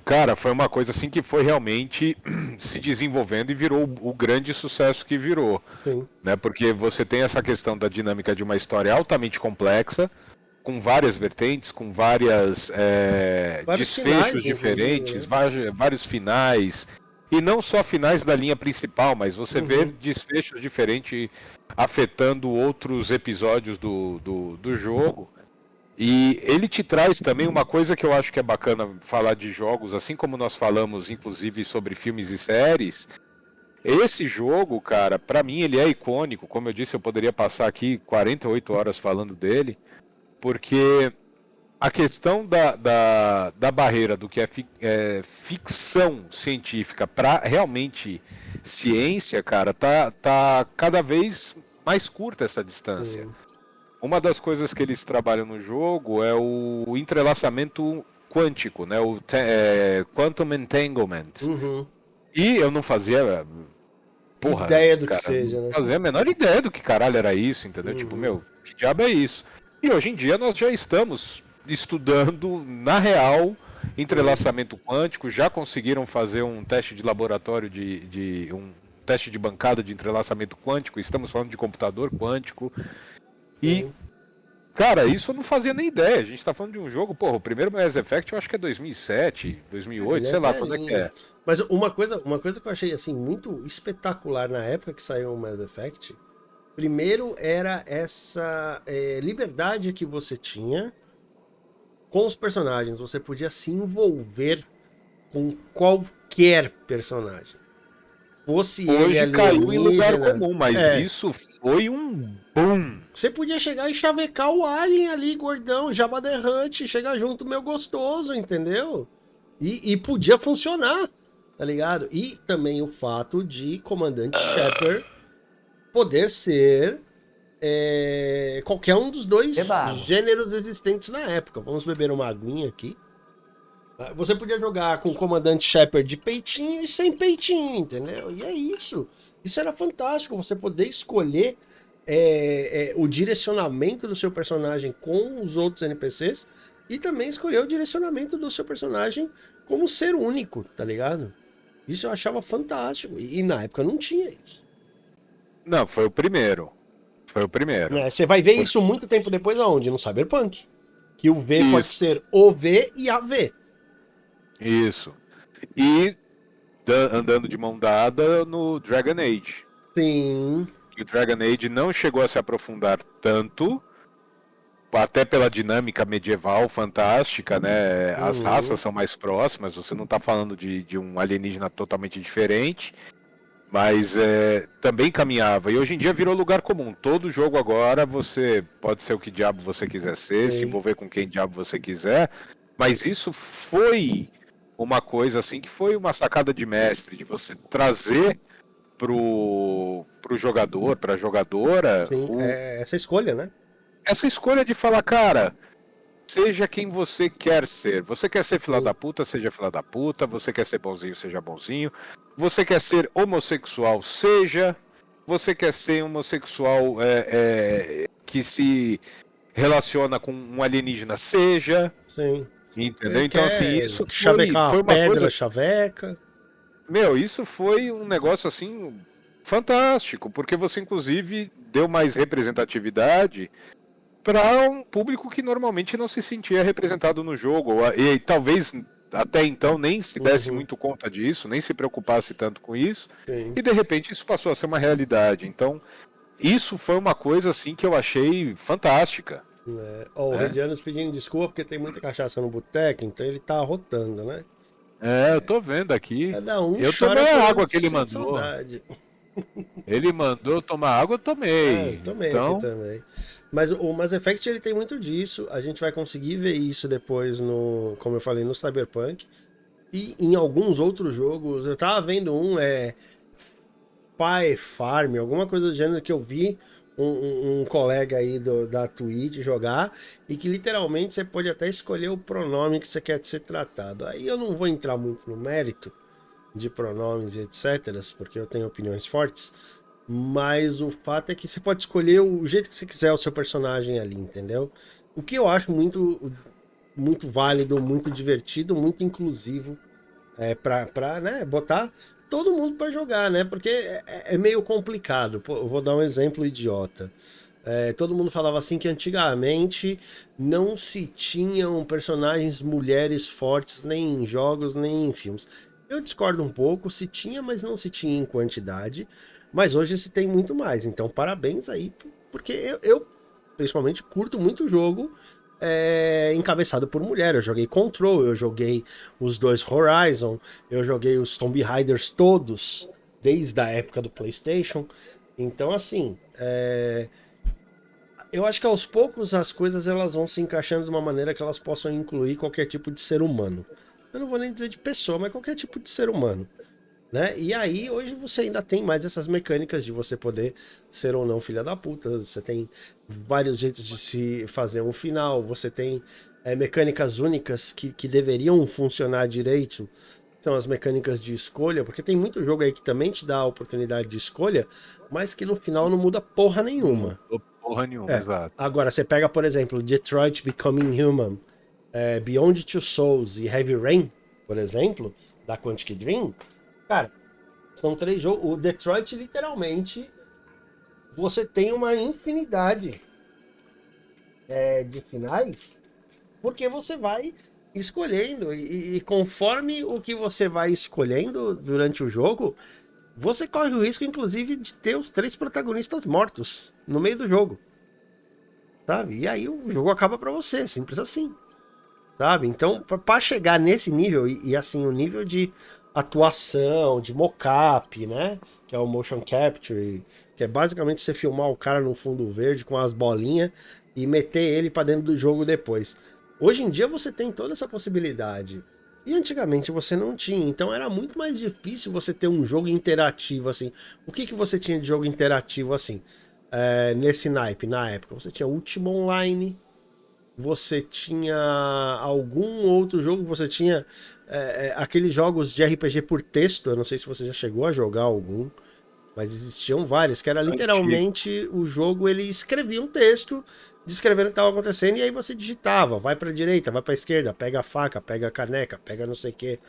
Cara, foi uma coisa assim que foi realmente se desenvolvendo e virou o grande sucesso que virou,
sim.
né? Porque você tem essa questão da dinâmica de uma história altamente complexa, com várias vertentes, com várias
Vários
desfechos
finais, inclusive,
diferentes,
né?
vários finais. E não só finais da linha principal, mas você vê
Uhum.
desfechos diferentes afetando outros episódios do jogo. E ele te traz também uma coisa que eu acho que é bacana falar de jogos, assim como nós falamos, inclusive, sobre filmes e séries. Esse jogo, cara, pra mim ele é icônico. Como eu disse, eu poderia passar aqui 48 horas falando dele, porque a questão da barreira do que é ficção científica para realmente ciência, cara, tá cada vez mais curta essa distância.
Sim.
Uma das coisas que eles trabalham no jogo é o entrelaçamento quântico, né? Quantum Entanglement.
Uhum.
E eu não fazia, porra,
Ideia do que
cara, não
seja, né?
fazia a menor ideia do que caralho era isso, entendeu? Tipo,
Uhum.
meu, que diabo é isso? E hoje em dia nós já estamos estudando, na real,
Sim.
entrelaçamento quântico, já conseguiram fazer um teste de laboratório um teste de bancada de entrelaçamento quântico, estamos falando de computador quântico. E,
Sim.
cara, isso eu não fazia nem ideia. A gente tá falando de um jogo, porra, o primeiro Mass Effect eu acho que é 2007,
Ele
2008,
é
sei lá quando é que
velhinho.
é.
Mas uma coisa que eu achei assim muito espetacular na época que saiu o Mass Effect, primeiro era essa liberdade que você tinha com os personagens. Você podia se envolver com qualquer personagem. Fosse ele
Hoje caiu em lugar
alienígena.
comum, mas
É,
isso foi um boom.
Você podia chegar e chavecar o Alien ali, gordão, Jabba the Hutt, chegar junto, meu gostoso, entendeu? E podia funcionar, tá ligado? E também o fato de Comandante Shepard poder ser qualquer um dos dois
Kebab.
gêneros existentes na época. Vamos beber uma aguinha aqui. Você podia jogar com o Comandante Shepard de peitinho e sem peitinho, entendeu? E é isso. Isso era fantástico, você poder escolher o direcionamento do seu personagem com os outros NPCs e também escolher o direcionamento do seu personagem como ser único, tá ligado? Isso eu achava fantástico. E na época não tinha isso.
Não, foi o primeiro. Foi o primeiro.
Você vai ver isso muito tempo depois aonde? No Cyberpunk. Que o V pode
Isso.
ser o V e a V.
Isso. E andando de mão dada no Dragon Age.
Sim.
O Dragon Age não chegou a se aprofundar tanto, até pela dinâmica medieval fantástica, né? As raças são mais próximas, você não está falando de um alienígena totalmente diferente, mas também caminhava. E hoje em dia virou lugar comum. Todo jogo agora você pode ser o que diabo você quiser ser, se envolver com quem diabo você quiser, mas isso foi uma coisa assim que foi uma sacada de mestre, de você trazer pro jogador, pra jogadora,
Sim. Essa escolha, né?
essa escolha de falar, cara, seja quem você quer ser. Você quer ser fila da puta, seja fila da puta. Você quer ser bonzinho, seja bonzinho. Você quer ser homossexual, seja. Você quer ser homossexual que se relaciona com um alienígena, seja.
Sim.
Entendeu? Então, assim, isso
chavecar
foi
a
uma
pedra,
coisa.
chaveca.
Meu, isso foi um negócio assim fantástico, porque você inclusive deu mais representatividade para um público que normalmente não se sentia representado no jogo, e talvez até então nem se desse muito conta disso, nem se preocupasse tanto com isso,
Sim.
e de repente isso passou a ser uma realidade. Então, isso foi uma coisa assim que eu achei fantástica.
O Redianos pedindo desculpa porque tem muita cachaça no boteco, então ele tá arrotando, né?
Eu tô vendo aqui.
Cada um
Eu
chora
tomei a
quando
água que ele
sente
mandou.
saudade.
Ele mandou tomar água, eu tomei.
Eu tomei
Então,
aqui também. Mas o Mass Effect ele tem muito disso. A gente vai conseguir ver isso depois como eu falei, no Cyberpunk. E em alguns outros jogos. Eu tava vendo Spy Farm, alguma coisa do gênero que eu vi um colega aí da Twitch jogar, e que literalmente você pode até escolher o pronome que você quer ser tratado. Aí eu não vou entrar muito no mérito de pronomes e etc, porque eu tenho opiniões fortes, mas o fato é que você pode escolher o jeito que você quiser o seu personagem ali, entendeu? O que eu acho muito, muito válido, muito divertido, muito inclusivo, pra né, botar todo mundo para jogar, né? Porque é meio complicado. Pô, eu vou dar um exemplo idiota. Todo mundo falava assim que antigamente não se tinham personagens mulheres fortes nem em jogos nem em filmes. Eu discordo um pouco, se tinha, mas não se tinha em quantidade. Mas hoje se tem muito mais. Então parabéns aí, porque eu principalmente curto muito jogo encabeçado por mulher. Eu joguei Control, eu joguei os dois Horizon, eu joguei os Tomb Raiders todos, desde a época do PlayStation. Então, assim, eu acho que aos poucos as coisas elas vão se encaixando de uma maneira que elas possam incluir qualquer tipo de ser humano. Eu não vou nem dizer de pessoa, mas qualquer tipo de ser humano. Né? E aí, hoje você ainda tem mais essas mecânicas de você poder ser ou não filha da puta. Você tem vários jeitos de se fazer um final. Você tem mecânicas únicas que deveriam funcionar direito. São as mecânicas de escolha, porque tem muito jogo aí que também te dá a oportunidade de escolha, mas que no final não muda porra nenhuma.
porra nenhuma, exato.
Agora, você pega, por exemplo, Detroit Becoming Human, Beyond Two Souls e Heavy Rain, por exemplo, da Quantic Dream. Cara, são 3 jogos. O Detroit, literalmente, você tem uma infinidade de finais, porque você vai escolhendo. E conforme o que você vai escolhendo durante o jogo, você corre o risco, inclusive, de ter os 3 protagonistas mortos no meio do jogo. Sabe? E aí o jogo acaba pra você, simples assim. Sabe? Então, pra chegar nesse nível, e assim, o nível de atuação, de mocap, né? Que é o motion capture, que é basicamente você filmar o cara no fundo verde com as bolinhas e meter ele para dentro do jogo depois. Hoje em dia você tem toda essa possibilidade. E antigamente você não tinha, então era muito mais difícil você ter um jogo interativo assim. O que você tinha de jogo interativo assim? Nesse naipe, na época, você tinha Ultima Online, você tinha algum outro jogo, você tinha aqueles jogos de RPG por texto, eu não sei se você já chegou a jogar algum, mas existiam vários, que era
Antigo.
literalmente o jogo, ele escrevia um texto descrevendo o que estava acontecendo e aí você digitava, vai para direita, vai para esquerda, pega a faca, pega a caneca, pega não sei o que,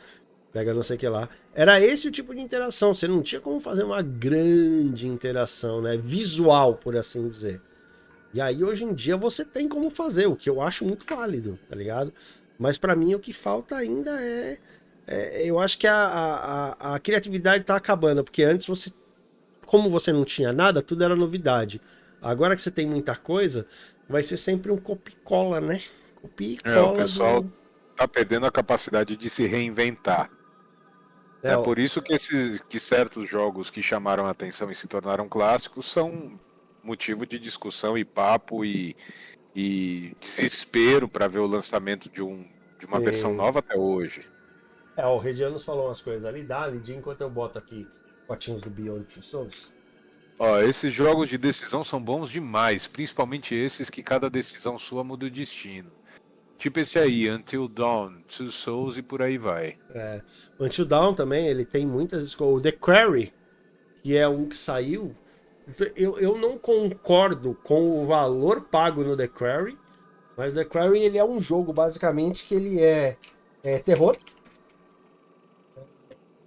pega não sei o que lá. Era esse o tipo de interação, você não tinha como fazer uma grande interação, né, visual, por assim dizer. E aí hoje em dia você tem como fazer, o que eu acho muito válido, tá ligado? Mas pra mim o que falta ainda eu acho que a criatividade tá acabando, porque antes você, como você não tinha nada, tudo era novidade. Agora que você tem muita coisa, vai ser sempre um copia e cola, né? Copia e
O
cola
pessoal
do.
tá perdendo a capacidade de se reinventar.
É,
É por isso que certos jogos que chamaram a atenção e se tornaram clássicos são motivo de discussão e papo e desespero para ver o lançamento de uma versão
sim.
nova até hoje.
O Redianos falou umas coisas ali, dá lidinha enquanto eu boto aqui potinhos do Beyond Two Souls.
Ó, esses jogos de decisão são bons demais, principalmente esses que cada decisão sua muda o destino. Tipo esse aí, Until Dawn, Two Souls e por aí vai.
O Until Dawn também, ele tem muitas escolhas. O The Quarry, que é um que saiu. Eu não concordo com o valor pago no The Quarry, mas o The Quarry ele é um jogo basicamente que ele é terror.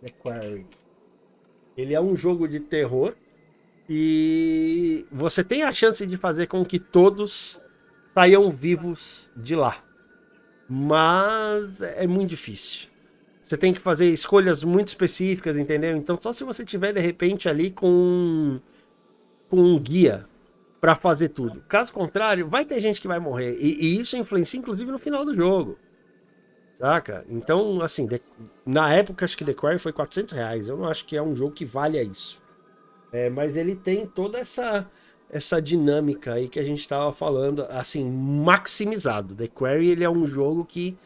The Quarry. Ele é um jogo de terror e você tem a chance de fazer com que todos saiam vivos de lá, mas é muito difícil. Você tem que fazer escolhas muito específicas, entendeu? Então só se você tiver de repente ali com um guia para fazer tudo. Caso contrário, vai ter gente que vai morrer. E isso influencia, inclusive, no final do jogo. Saca? Então, assim, na época, acho que The Quarry foi R$ 400. Eu não acho que é um jogo que valha isso. Mas ele tem toda essa dinâmica aí que a gente estava falando, assim, maximizado. The Quarry, ele é um jogo que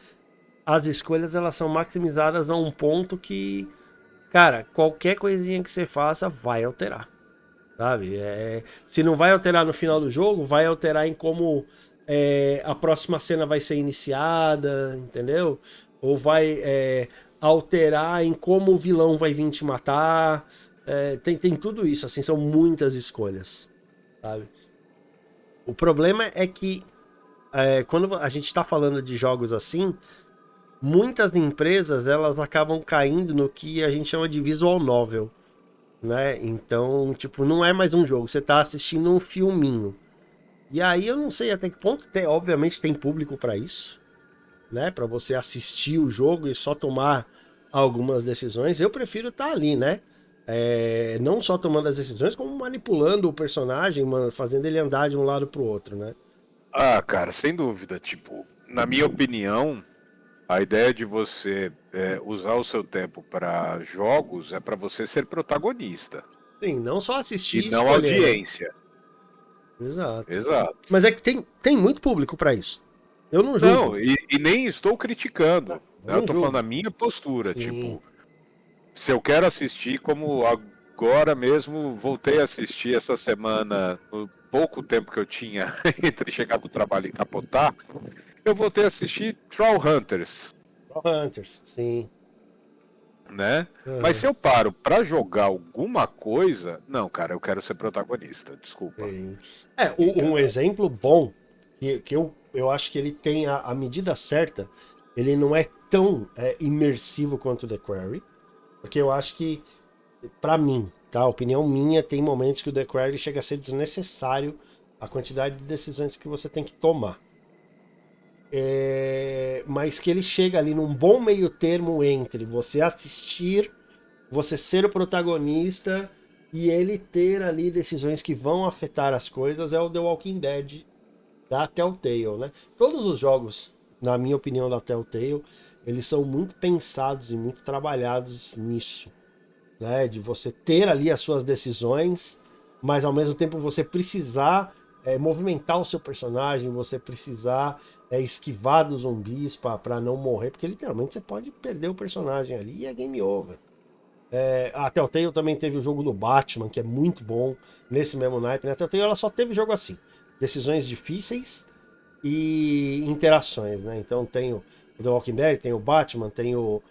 as escolhas, elas são maximizadas a um ponto que, cara, qualquer coisinha que você faça vai alterar. Sabe? Se não vai alterar no final do jogo, vai alterar em como a próxima cena vai ser iniciada, entendeu? Ou vai alterar em como o vilão vai vir te matar. Tem tudo isso, assim, são muitas escolhas, sabe? O problema é que quando a gente está falando de jogos assim, muitas empresas elas acabam caindo no que a gente chama de visual novel, né? Então, tipo, não é mais um jogo, você tá assistindo um filminho. E aí eu não sei até que ponto obviamente tem público para isso, né? Para você assistir o jogo e só tomar algumas decisões. Eu prefiro estar ali, né? Não só tomando as decisões, como manipulando o personagem, fazendo ele andar de um lado pro outro, né?
Ah, cara, sem dúvida. Tipo, na minha opinião, a ideia de você usar o seu tempo para jogos é para você ser protagonista
Sim, não só
e
assistir e
não
escolher, né?
audiência.
Exato.
Exato.
Mas é que tem muito público para isso. Eu não julgo.
Não, e nem estou criticando.
Eu
Né? Eu
não
tô falando a
julgo.
minha postura.
Sim.
Tipo, se eu quero assistir, como agora mesmo voltei a assistir essa semana, no pouco tempo que eu tinha entre chegar do trabalho e capotar, eu voltei a assistir Trollhunters.
Hunters, sim.
Né? Mas
Uhum.
se eu paro pra jogar alguma coisa, não, cara, eu quero ser protagonista, desculpa.
Sim. Um
Entendeu?
exemplo bom, que eu acho que ele tem a medida certa, ele não é tão imersivo quanto o The Quarry, porque eu acho que, pra mim, tá? Opinião minha, tem momentos que o The Quarry chega a ser desnecessário a quantidade de decisões que você tem que tomar. Mas que ele chega ali num bom meio termo entre você assistir, você ser o protagonista e ele ter ali decisões que vão afetar as coisas, é o The Walking Dead da Telltale, né? Todos os jogos, na minha opinião, da Telltale, eles são muito pensados e muito trabalhados nisso, né? De você ter ali as suas decisões, mas ao mesmo tempo você precisar movimentar o seu personagem, você precisar esquivar dos zumbis para não morrer, porque literalmente você pode perder o personagem ali e é game over. A Telltale também teve o jogo do Batman, que é muito bom nesse mesmo naipe, né? A Telltale ela só teve jogo assim, decisões difíceis e interações, né? Então tem o The Walking Dead, tem o Batman, tem o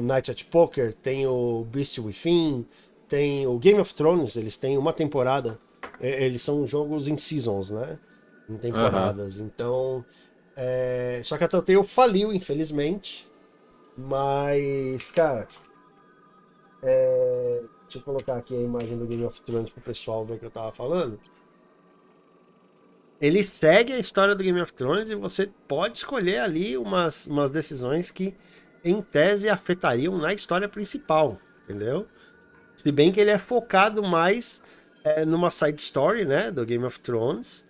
Night at Poker, tem o Beast Within, tem o Game of Thrones, eles têm uma temporada, eles são jogos em seasons, né? Em
Aham.
temporadas. Então, só que a Telltale faliu, infelizmente, mas, cara, deixa eu colocar aqui a imagem do Game of Thrones pro pessoal ver o que eu tava falando. Ele segue a história do Game of Thrones e você pode escolher ali umas decisões que, em tese, afetariam na história principal, entendeu? Se bem que ele é focado mais numa side story, né, do Game of Thrones.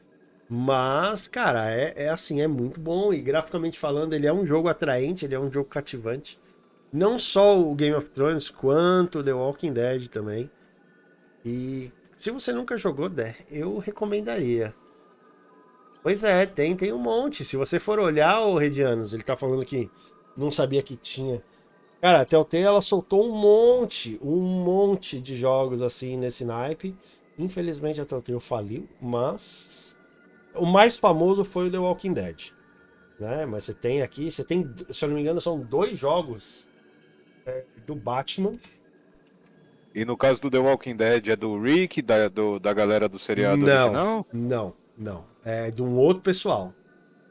Mas, cara, é assim, é muito bom. E graficamente falando, ele é um jogo atraente, ele é um jogo cativante. Não só o Game of Thrones, quanto The Walking Dead também. E se você nunca jogou, eu recomendaria. Pois é, tem um monte. Se você for olhar, o Redianos, ele tá falando que não sabia que tinha. Cara, a Telltale ela soltou um monte de jogos assim nesse naipe. Infelizmente a Telltale faliu, mas o mais famoso foi o The Walking Dead, né? Mas você tem aqui, você tem, se eu não me engano, são 2 jogos do Batman.
E no caso do The Walking Dead é do Rick, da galera do seriado
Não,
original?
não. É de um outro pessoal,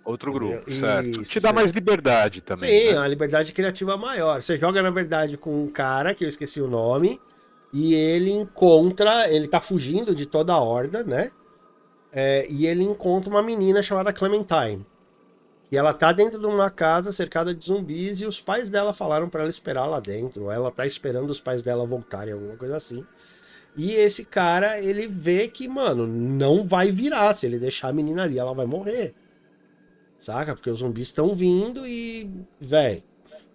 Outro
entendeu?
grupo, certo.
Isso,
Te dá mais liberdade também,
sim,
né?
a liberdade criativa maior. Você joga, na verdade, com um cara, que eu esqueci o nome, e ele tá fugindo de toda a horda, né? E ele encontra uma menina chamada Clementine. E ela tá dentro de uma casa cercada de zumbis e os pais dela falaram pra ela esperar lá dentro. Ou ela tá esperando os pais dela voltarem, alguma coisa assim. E esse cara, ele vê que, mano, não vai virar. Se ele deixar a menina ali, ela vai morrer. Saca? Porque os zumbis estão vindo e, velho.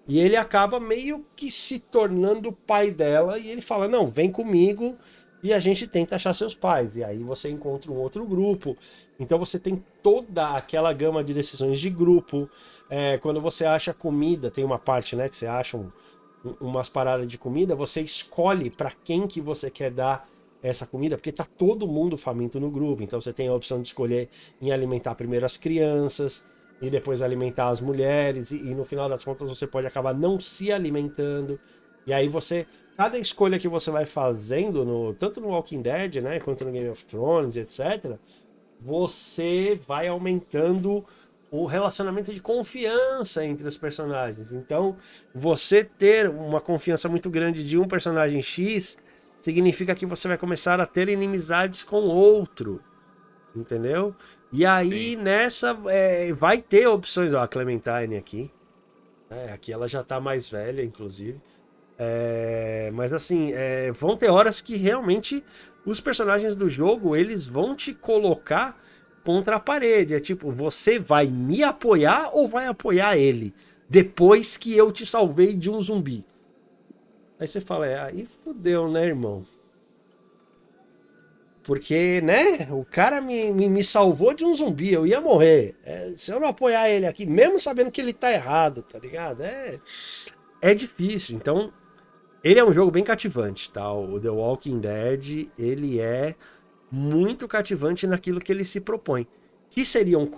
E ele acaba meio que se tornando o pai dela e ele fala: "Não, vem comigo e a gente tenta achar seus pais". E aí você encontra um outro grupo. Então você tem toda aquela gama de decisões de grupo. Quando você acha comida, tem uma parte, né, que você acha umas paradas de comida, você escolhe para quem que você quer dar essa comida, porque tá todo mundo faminto no grupo. Então você tem a opção de escolher em alimentar primeiro as crianças e depois alimentar as mulheres e no final das contas você pode acabar não se alimentando. E aí você, cada escolha que você vai fazendo tanto no Walking Dead, né, quanto no Game of Thrones, etc, você vai aumentando o relacionamento de confiança entre os personagens. Então, você ter uma confiança muito grande de um personagem X significa que você vai começar a ter inimizades com outro, entendeu? E
Sim.
aí nessa vai ter opções, ó, a Clementine aqui. Aqui ela já tá mais velha, inclusive. Mas assim, vão ter horas que realmente os personagens do jogo eles vão te colocar contra a parede. É tipo, você vai me apoiar ou vai apoiar ele? Depois que eu te salvei de um zumbi. Aí você fala, aí fudeu, né, irmão? Porque, né, o cara me salvou de um zumbi, eu ia morrer. Se eu não apoiar ele aqui, mesmo sabendo que ele tá errado, tá ligado? É difícil. Então, ele é um jogo bem cativante, tá? O The Walking Dead, ele é muito cativante naquilo que ele se propõe. Que seriam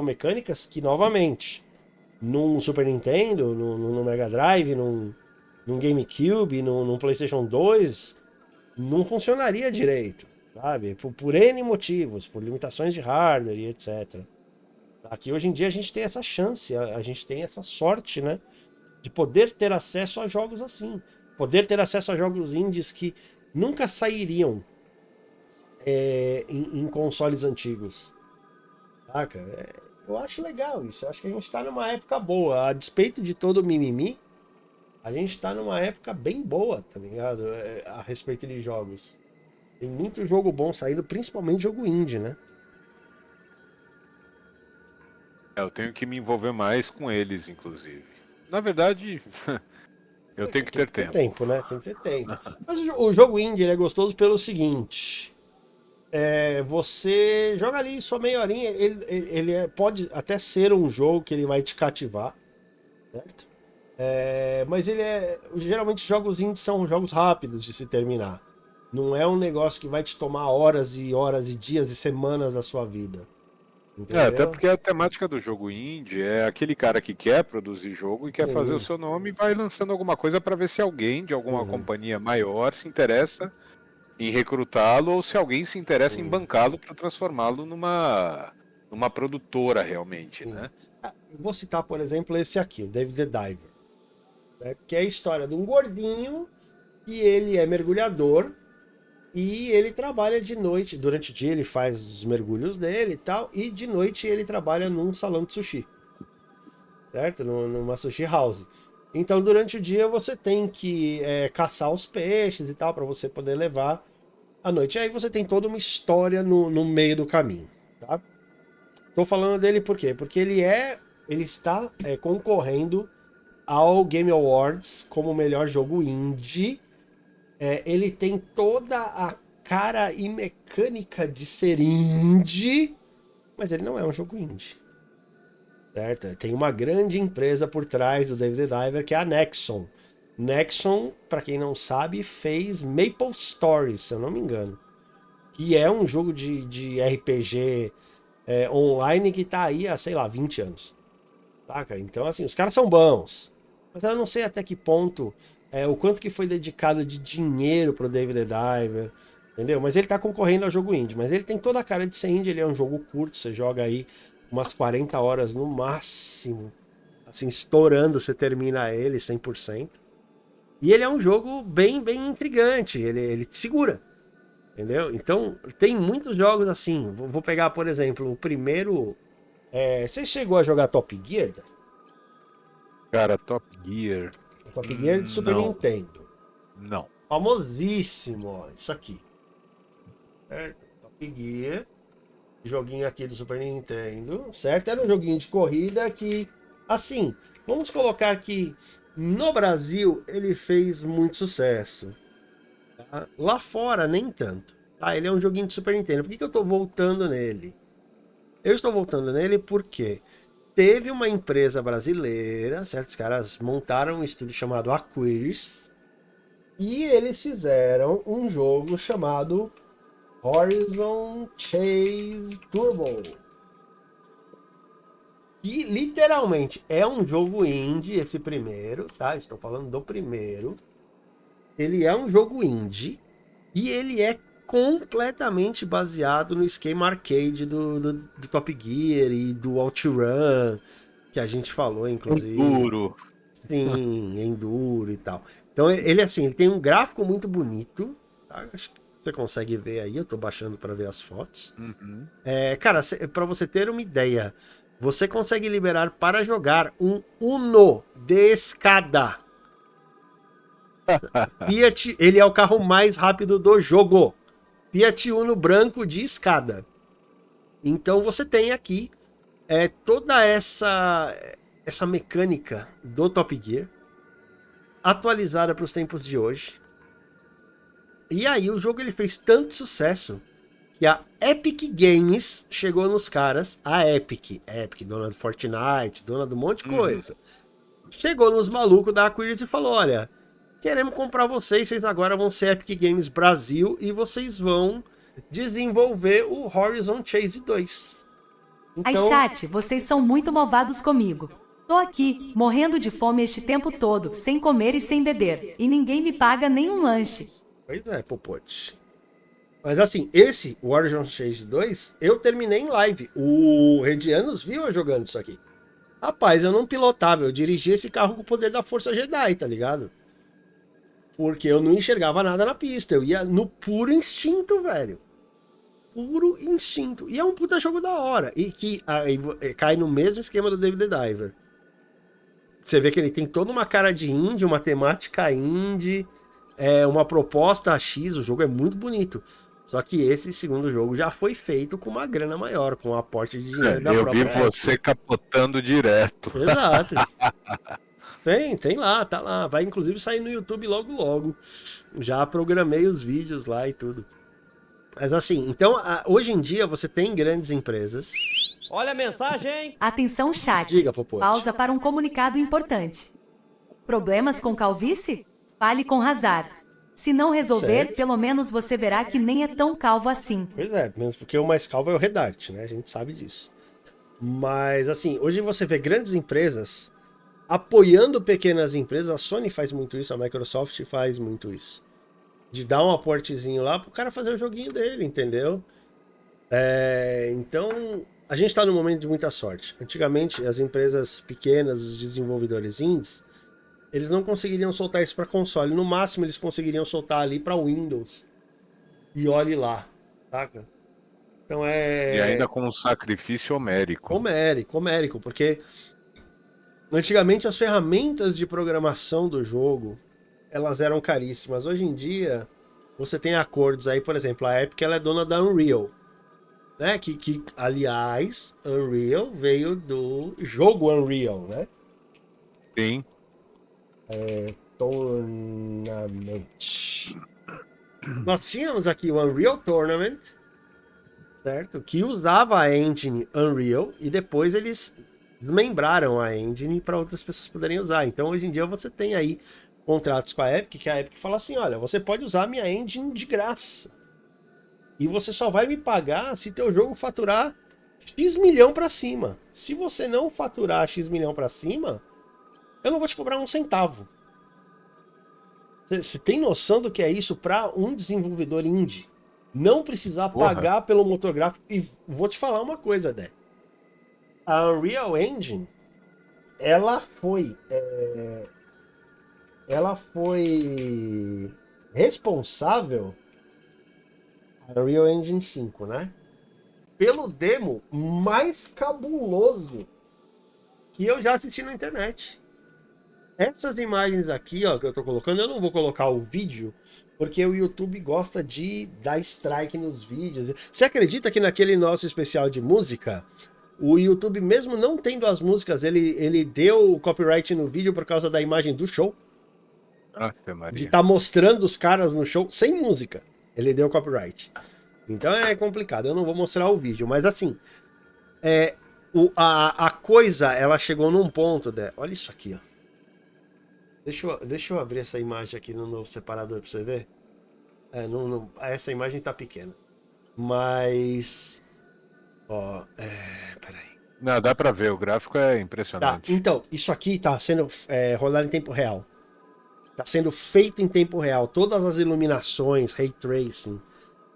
mecânicas que, novamente, num Super Nintendo, no Mega Drive, num GameCube, num PlayStation 2, não funcionaria direito, sabe? Por N motivos, por limitações de hardware e etc. Aqui hoje em dia a gente tem essa chance, a gente tem essa sorte, né? De poder ter acesso a jogos assim. Poder ter acesso a jogos indies que nunca sairiam em consoles antigos. Saca? Eu acho legal isso. Eu acho que a gente tá numa época boa. A despeito de todo o mimimi, a gente tá numa época bem boa, tá ligado? A respeito de jogos. Tem muito jogo bom saindo, principalmente jogo indie, né?
Eu tenho que me envolver mais com eles, inclusive. Na verdade, eu tenho que ter
Tem
tempo.
tempo, né? Tem que ter tempo. Mas o jogo indie ele é gostoso pelo seguinte. Você joga ali sua meia horinha, pode até ser um jogo que ele vai te cativar, certo? Mas geralmente jogos indies são jogos rápidos de se terminar. Não é um negócio que vai te tomar horas e horas e dias e semanas da sua vida.
Até
Entendeu?
porque a temática do jogo indie é aquele cara que quer produzir jogo e quer fazer o
Sim.
seu nome e vai lançando alguma coisa para ver se alguém de alguma
Uhum.
companhia maior se interessa em recrutá-lo ou se alguém se interessa em
Sim.
bancá-lo para transformá-lo numa produtora realmente,
Sim.
né?
Eu vou citar, por exemplo, esse aqui, o David the Diver, né? Que é a história de um gordinho e ele é mergulhador e ele trabalha de noite. Durante o dia ele faz os mergulhos dele e tal, e de noite ele trabalha num salão de sushi, certo? Numa sushi house. Então, durante o dia você tem que caçar os peixes e tal para você poder levar à noite. E aí você tem toda uma história no meio do caminho, tá? Tô falando dele por quê? Porque ele está concorrendo ao Game Awards como o melhor jogo indie. Ele tem toda a cara e mecânica de ser indie, mas ele não é um jogo indie. Certo? Tem uma grande empresa por trás do David the Diver, que é a Nexon. Nexon, para quem não sabe, fez Maple Stories, se eu não me engano. Que é um jogo de RPG online que tá aí há, sei lá, 20 anos. Saca? Então, assim, os caras são bons. Mas eu não sei até que ponto, o quanto que foi dedicado de dinheiro pro David the Diver, entendeu? Mas ele tá concorrendo ao jogo indie. Mas ele tem toda a cara de ser indie, ele é um jogo curto, você joga aí umas 40 horas no máximo. Assim, estourando, você termina ele 100%. E ele é um jogo bem, bem intrigante, ele te segura. Entendeu? Então, tem muitos jogos assim. Vou pegar, por exemplo, o primeiro. Você chegou a jogar Top Gear?
Cara, Top Gear.
Top Gear de Super
Não,
Nintendo.
não.
Famosíssimo, ó, isso aqui. Certo? Top Gear. Joguinho aqui do Super Nintendo. Certo? Era um joguinho de corrida que, assim, vamos colocar que no Brasil ele fez muito sucesso. Tá? Lá fora, nem tanto. Tá? Ele é um joguinho de Super Nintendo. Por que eu tô voltando nele? Eu estou voltando nele porque teve uma empresa brasileira, certos caras montaram um estúdio chamado Aquiris e eles fizeram um jogo chamado Horizon Chase Turbo. Que literalmente é um jogo indie, esse primeiro, tá? Estou falando do primeiro. Ele é um jogo indie e ele é completamente baseado no esquema arcade do Top Gear e do OutRun, que a gente falou, inclusive.
Duro.
Sim, Enduro e tal. Então ele assim, ele tem um gráfico muito bonito, tá? Acho que você consegue ver aí, eu tô baixando para ver as fotos.
Uhum.
Cara, para você ter uma ideia, você consegue liberar para jogar um Uno de escada. Fiat, ele é o carro mais rápido do jogo. Fiat Uno branco de escada. Então você tem aqui toda essa mecânica do Top Gear atualizada para os tempos de hoje. E aí o jogo ele fez tanto sucesso que a Epic Games chegou nos caras, a Epic, dona do Fortnite, dona do monte de coisa. Chegou nos malucos da Aquiris e falou: olha, queremos comprar vocês agora vão ser Epic Games Brasil e vocês vão desenvolver o Horizon Chase 2.
Ai,
Então,
chat, vocês são muito malvados comigo. Tô aqui, morrendo de fome este tempo todo, sem comer e sem beber, e ninguém me paga nem um lanche.
pois é, Popote. Mas assim, esse, o Horizon Chase 2, eu terminei em live. O Redianos viu eu jogando isso aqui. Rapaz, eu não pilotava, eu dirigia esse carro com o poder da Força Jedi, tá ligado? Porque eu não enxergava nada na pista, eu ia no puro instinto, velho. Puro instinto. E é um puta jogo da hora. E que aí, cai no mesmo esquema do David the Diver. Você vê que ele tem toda uma cara de indie, uma temática indie, uma proposta X, o jogo é muito bonito. Só que esse segundo jogo já foi feito com uma grana maior, com um aporte de dinheiro da
Eu vi
própria Epic.
você capotando direto.
Exato. Tem lá, tá lá. Vai inclusive sair no YouTube logo logo. Já programei os vídeos lá e tudo. Mas assim, então hoje em dia você tem grandes empresas.
Olha a mensagem, hein?
Atenção, chat.
Diga, Popote.
Pausa para um comunicado importante. Problemas com calvície? Fale com Hazard. Se não resolver,
Certo.
pelo menos você verá que nem é tão calvo assim.
Pois é, mesmo porque o mais calvo é o Redart, né? A gente sabe disso. Mas assim, hoje você vê grandes empresas apoiando pequenas empresas. A Sony faz muito isso, a Microsoft faz muito isso. De dar um aportezinho lá pro cara fazer o joguinho dele, entendeu? Então, a gente tá num momento de muita sorte. Antigamente, as empresas pequenas, os desenvolvedores indies, eles não conseguiriam soltar isso para console. No máximo, eles conseguiriam soltar ali para Windows. E olhe lá, saca? Então
E ainda com um sacrifício homérico.
Homérico, porque antigamente as ferramentas de programação do jogo, elas eram caríssimas. Hoje em dia, você tem acordos aí, por exemplo, a Epic ela é dona da Unreal, né? Que aliás, Unreal veio do jogo Unreal, né?
Sim.
Tournament. Nós tínhamos aqui o Unreal Tournament, certo? Que usava a engine Unreal e depois eles desmembraram a engine para outras pessoas poderem usar. Então hoje em dia você tem aí contratos com a Epic, que a Epic fala assim, olha, você pode usar a minha engine de graça. E você só vai me pagar se teu jogo faturar X milhão para cima. Se você não faturar X milhão para cima, eu não vou te cobrar um centavo. Você tem noção do que é isso para um desenvolvedor indie? Não precisar pagar pelo motor gráfico. E vou te falar uma coisa, Dé. A Unreal Engine, ela foi responsável, a Unreal Engine 5, né? Pelo demo mais cabuloso que eu já assisti na internet. Essas imagens aqui, ó, que eu tô colocando, eu não vou colocar o vídeo, porque o YouTube gosta de dar strike nos vídeos. Você acredita que naquele nosso especial de música, o YouTube, mesmo não tendo as músicas, ele deu o copyright no vídeo por causa da imagem do show?
Ave Maria.
De estar mostrando os caras no show sem música. Ele deu copyright. Então é complicado, eu não vou mostrar o vídeo, mas assim, a coisa, ela chegou num ponto, olha isso aqui, ó. Deixa eu abrir essa imagem aqui no novo separador pra você ver. Essa imagem tá pequena. Mas... Ó, peraí.
Não, dá pra ver, o gráfico é
Tá,
impressionante.
então, isso aqui tá sendo rodado em tempo real. Tá sendo feito em tempo real. Todas as iluminações, ray tracing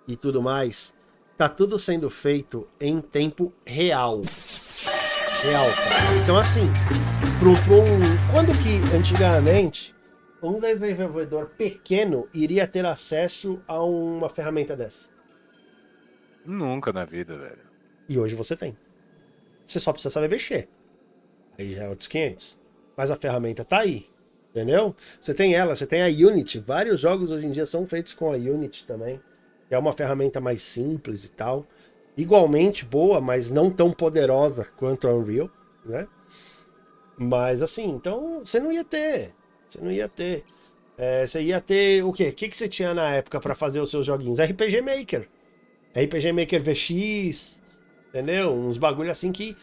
e tudo mais, tá tudo sendo feito em tempo real. Real, cara. Então, assim, quando que antigamente um desenvolvedor pequeno iria ter acesso a uma ferramenta dessa?
Nunca na vida, velho.
E hoje você tem. Você só precisa saber mexer. Aí já é outros 500. Mas a ferramenta tá aí. Entendeu? Você tem ela, você tem a Unity. Vários jogos hoje em dia são feitos com a Unity também. É uma ferramenta mais simples e tal. Igualmente boa, mas não tão poderosa quanto a Unreal, né? Mas assim, então você não ia ter. Você não ia ter. Você ia ter o quê? O que você tinha na época para fazer os seus joguinhos? RPG Maker. RPG Maker VX, entendeu? Uns bagulho assim que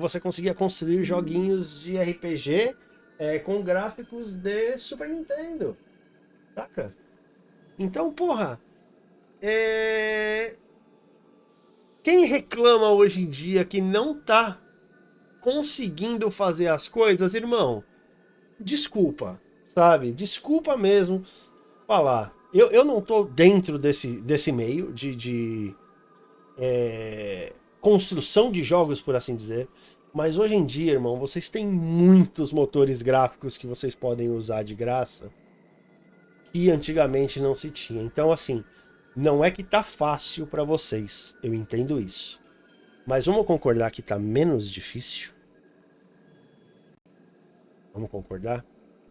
você conseguia construir joguinhos de RPG com gráficos de Super Nintendo. Saca? Então, porra. Quem reclama hoje em dia que não tá conseguindo fazer as coisas, irmão, desculpa, sabe? Desculpa mesmo falar. Eu não tô dentro desse meio de construção de jogos, por assim dizer. Mas hoje em dia, irmão, vocês têm muitos motores gráficos que vocês podem usar de graça que antigamente não se tinha. Então, assim, não é que tá fácil para vocês. Eu entendo isso. Mas vamos concordar que tá menos difícil? Vamos concordar?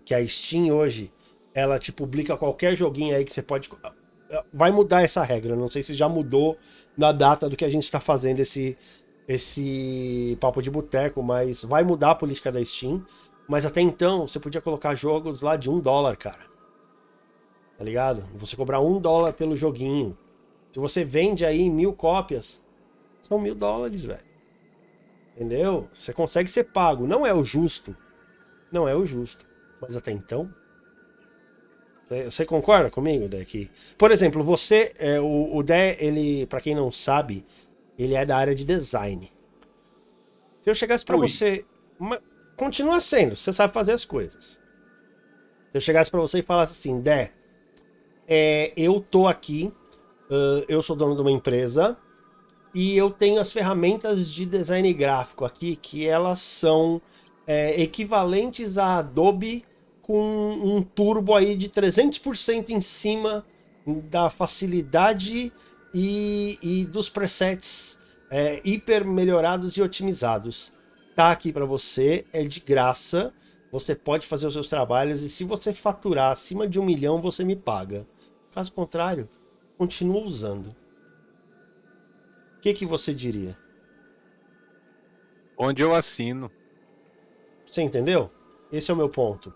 Que a Steam hoje, ela te publica qualquer joguinho aí que você pode... Vai mudar essa regra. Não sei se já mudou na data do que a gente está fazendo esse papo de boteco, mas vai mudar a política da Steam. Mas até então, você podia colocar jogos lá de $1, cara. Tá ligado? Você cobrar $1 pelo joguinho. Se você vende aí 1.000 cópias, são $1.000, velho. Entendeu? Você consegue ser pago. Não é o justo. Não é o justo. Mas até então... Você concorda comigo, Dé? Que, por exemplo, você... o Dé, ele... Pra quem não sabe, ele é da área de design. Se eu chegasse pra
Ui.
você... Continua sendo. Você sabe fazer as coisas. Se eu chegasse pra você e falasse assim... Dé, eu tô aqui... eu sou dono de uma empresa... E eu tenho as ferramentas de design gráfico aqui, que elas são equivalentes a Adobe com um turbo aí de 300% em cima da facilidade e dos presets hiper melhorados e otimizados. Tá aqui para você, é de graça, você pode fazer os seus trabalhos e se você faturar acima de 1 milhão, você me paga. Caso contrário, continua usando. O que você diria?
Onde eu assino.
Você entendeu? Esse é o meu ponto.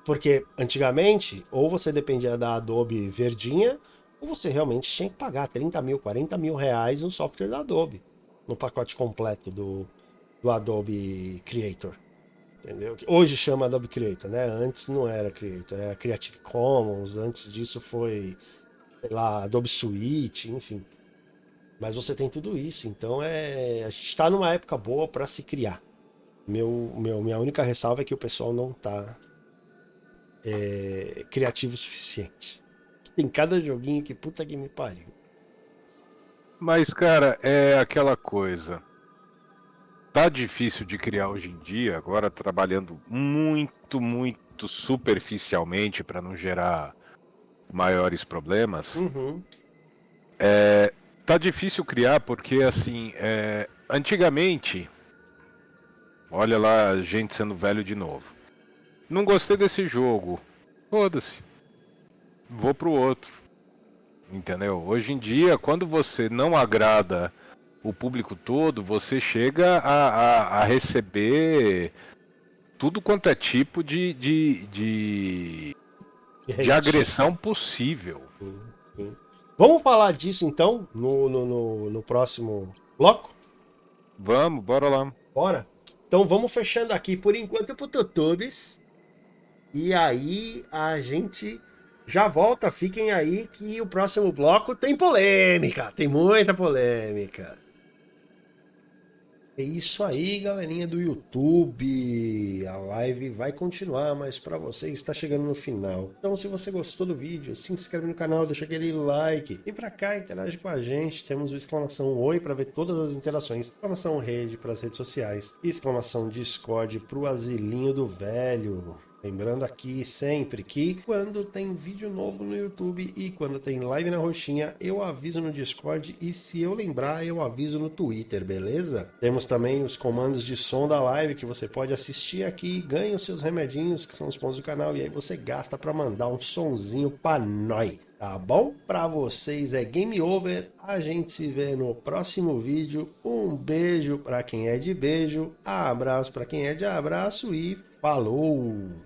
Porque antigamente, ou você dependia da Adobe verdinha, ou você realmente tinha que pagar 30 mil, 40 mil reais no software da Adobe, no pacote completo do Adobe Creator. Entendeu? Hoje chama Adobe Creator, né? Antes não era Creator, era Creative Commons, antes disso foi, sei lá, Adobe Suite, enfim. Mas você tem tudo isso, então a gente está numa época boa para se criar. Minha única ressalva é que o pessoal não está criativo o suficiente. Tem cada joguinho que puta que me pariu.
Mas, cara, é aquela coisa. Tá difícil de criar hoje em dia, agora trabalhando muito, muito superficialmente para não gerar maiores problemas.
Uhum.
Tá difícil criar porque, assim, antigamente, olha lá, a gente sendo velho de novo. Não gostei desse jogo. Foda-se. Vou pro outro. Entendeu? Hoje em dia, quando você não agrada o público todo, você chega a receber tudo quanto é tipo de
Hate.
agressão possível.
Sim. Vamos falar disso então no próximo bloco?
Vamos, bora lá.
Bora? Então vamos fechando aqui por enquanto pro Tutubes. E aí a gente já volta. Fiquem aí que o próximo bloco tem polêmica. Tem muita polêmica. É isso aí, galerinha do YouTube. A live vai continuar, mas para você está chegando no final. Então, se você gostou do vídeo, se inscreve no canal, deixa aquele like. Vem pra cá, interage com a gente. Temos o exclamação oi para ver todas as interações. Exclamação rede para as redes sociais. Exclamação Discord pro asilinho do velho. Lembrando aqui sempre que quando tem vídeo novo no YouTube e quando tem live na roxinha, eu aviso no Discord e se eu lembrar, eu aviso no Twitter, beleza? Temos também os comandos de som da live que você pode assistir aqui, ganha os seus remedinhos, que são os pontos do canal, e aí você gasta para mandar um sonzinho pra nós. Tá bom? Pra vocês é game over. A gente se vê no próximo vídeo. Um beijo pra quem é de beijo, abraço pra quem é de abraço e falou!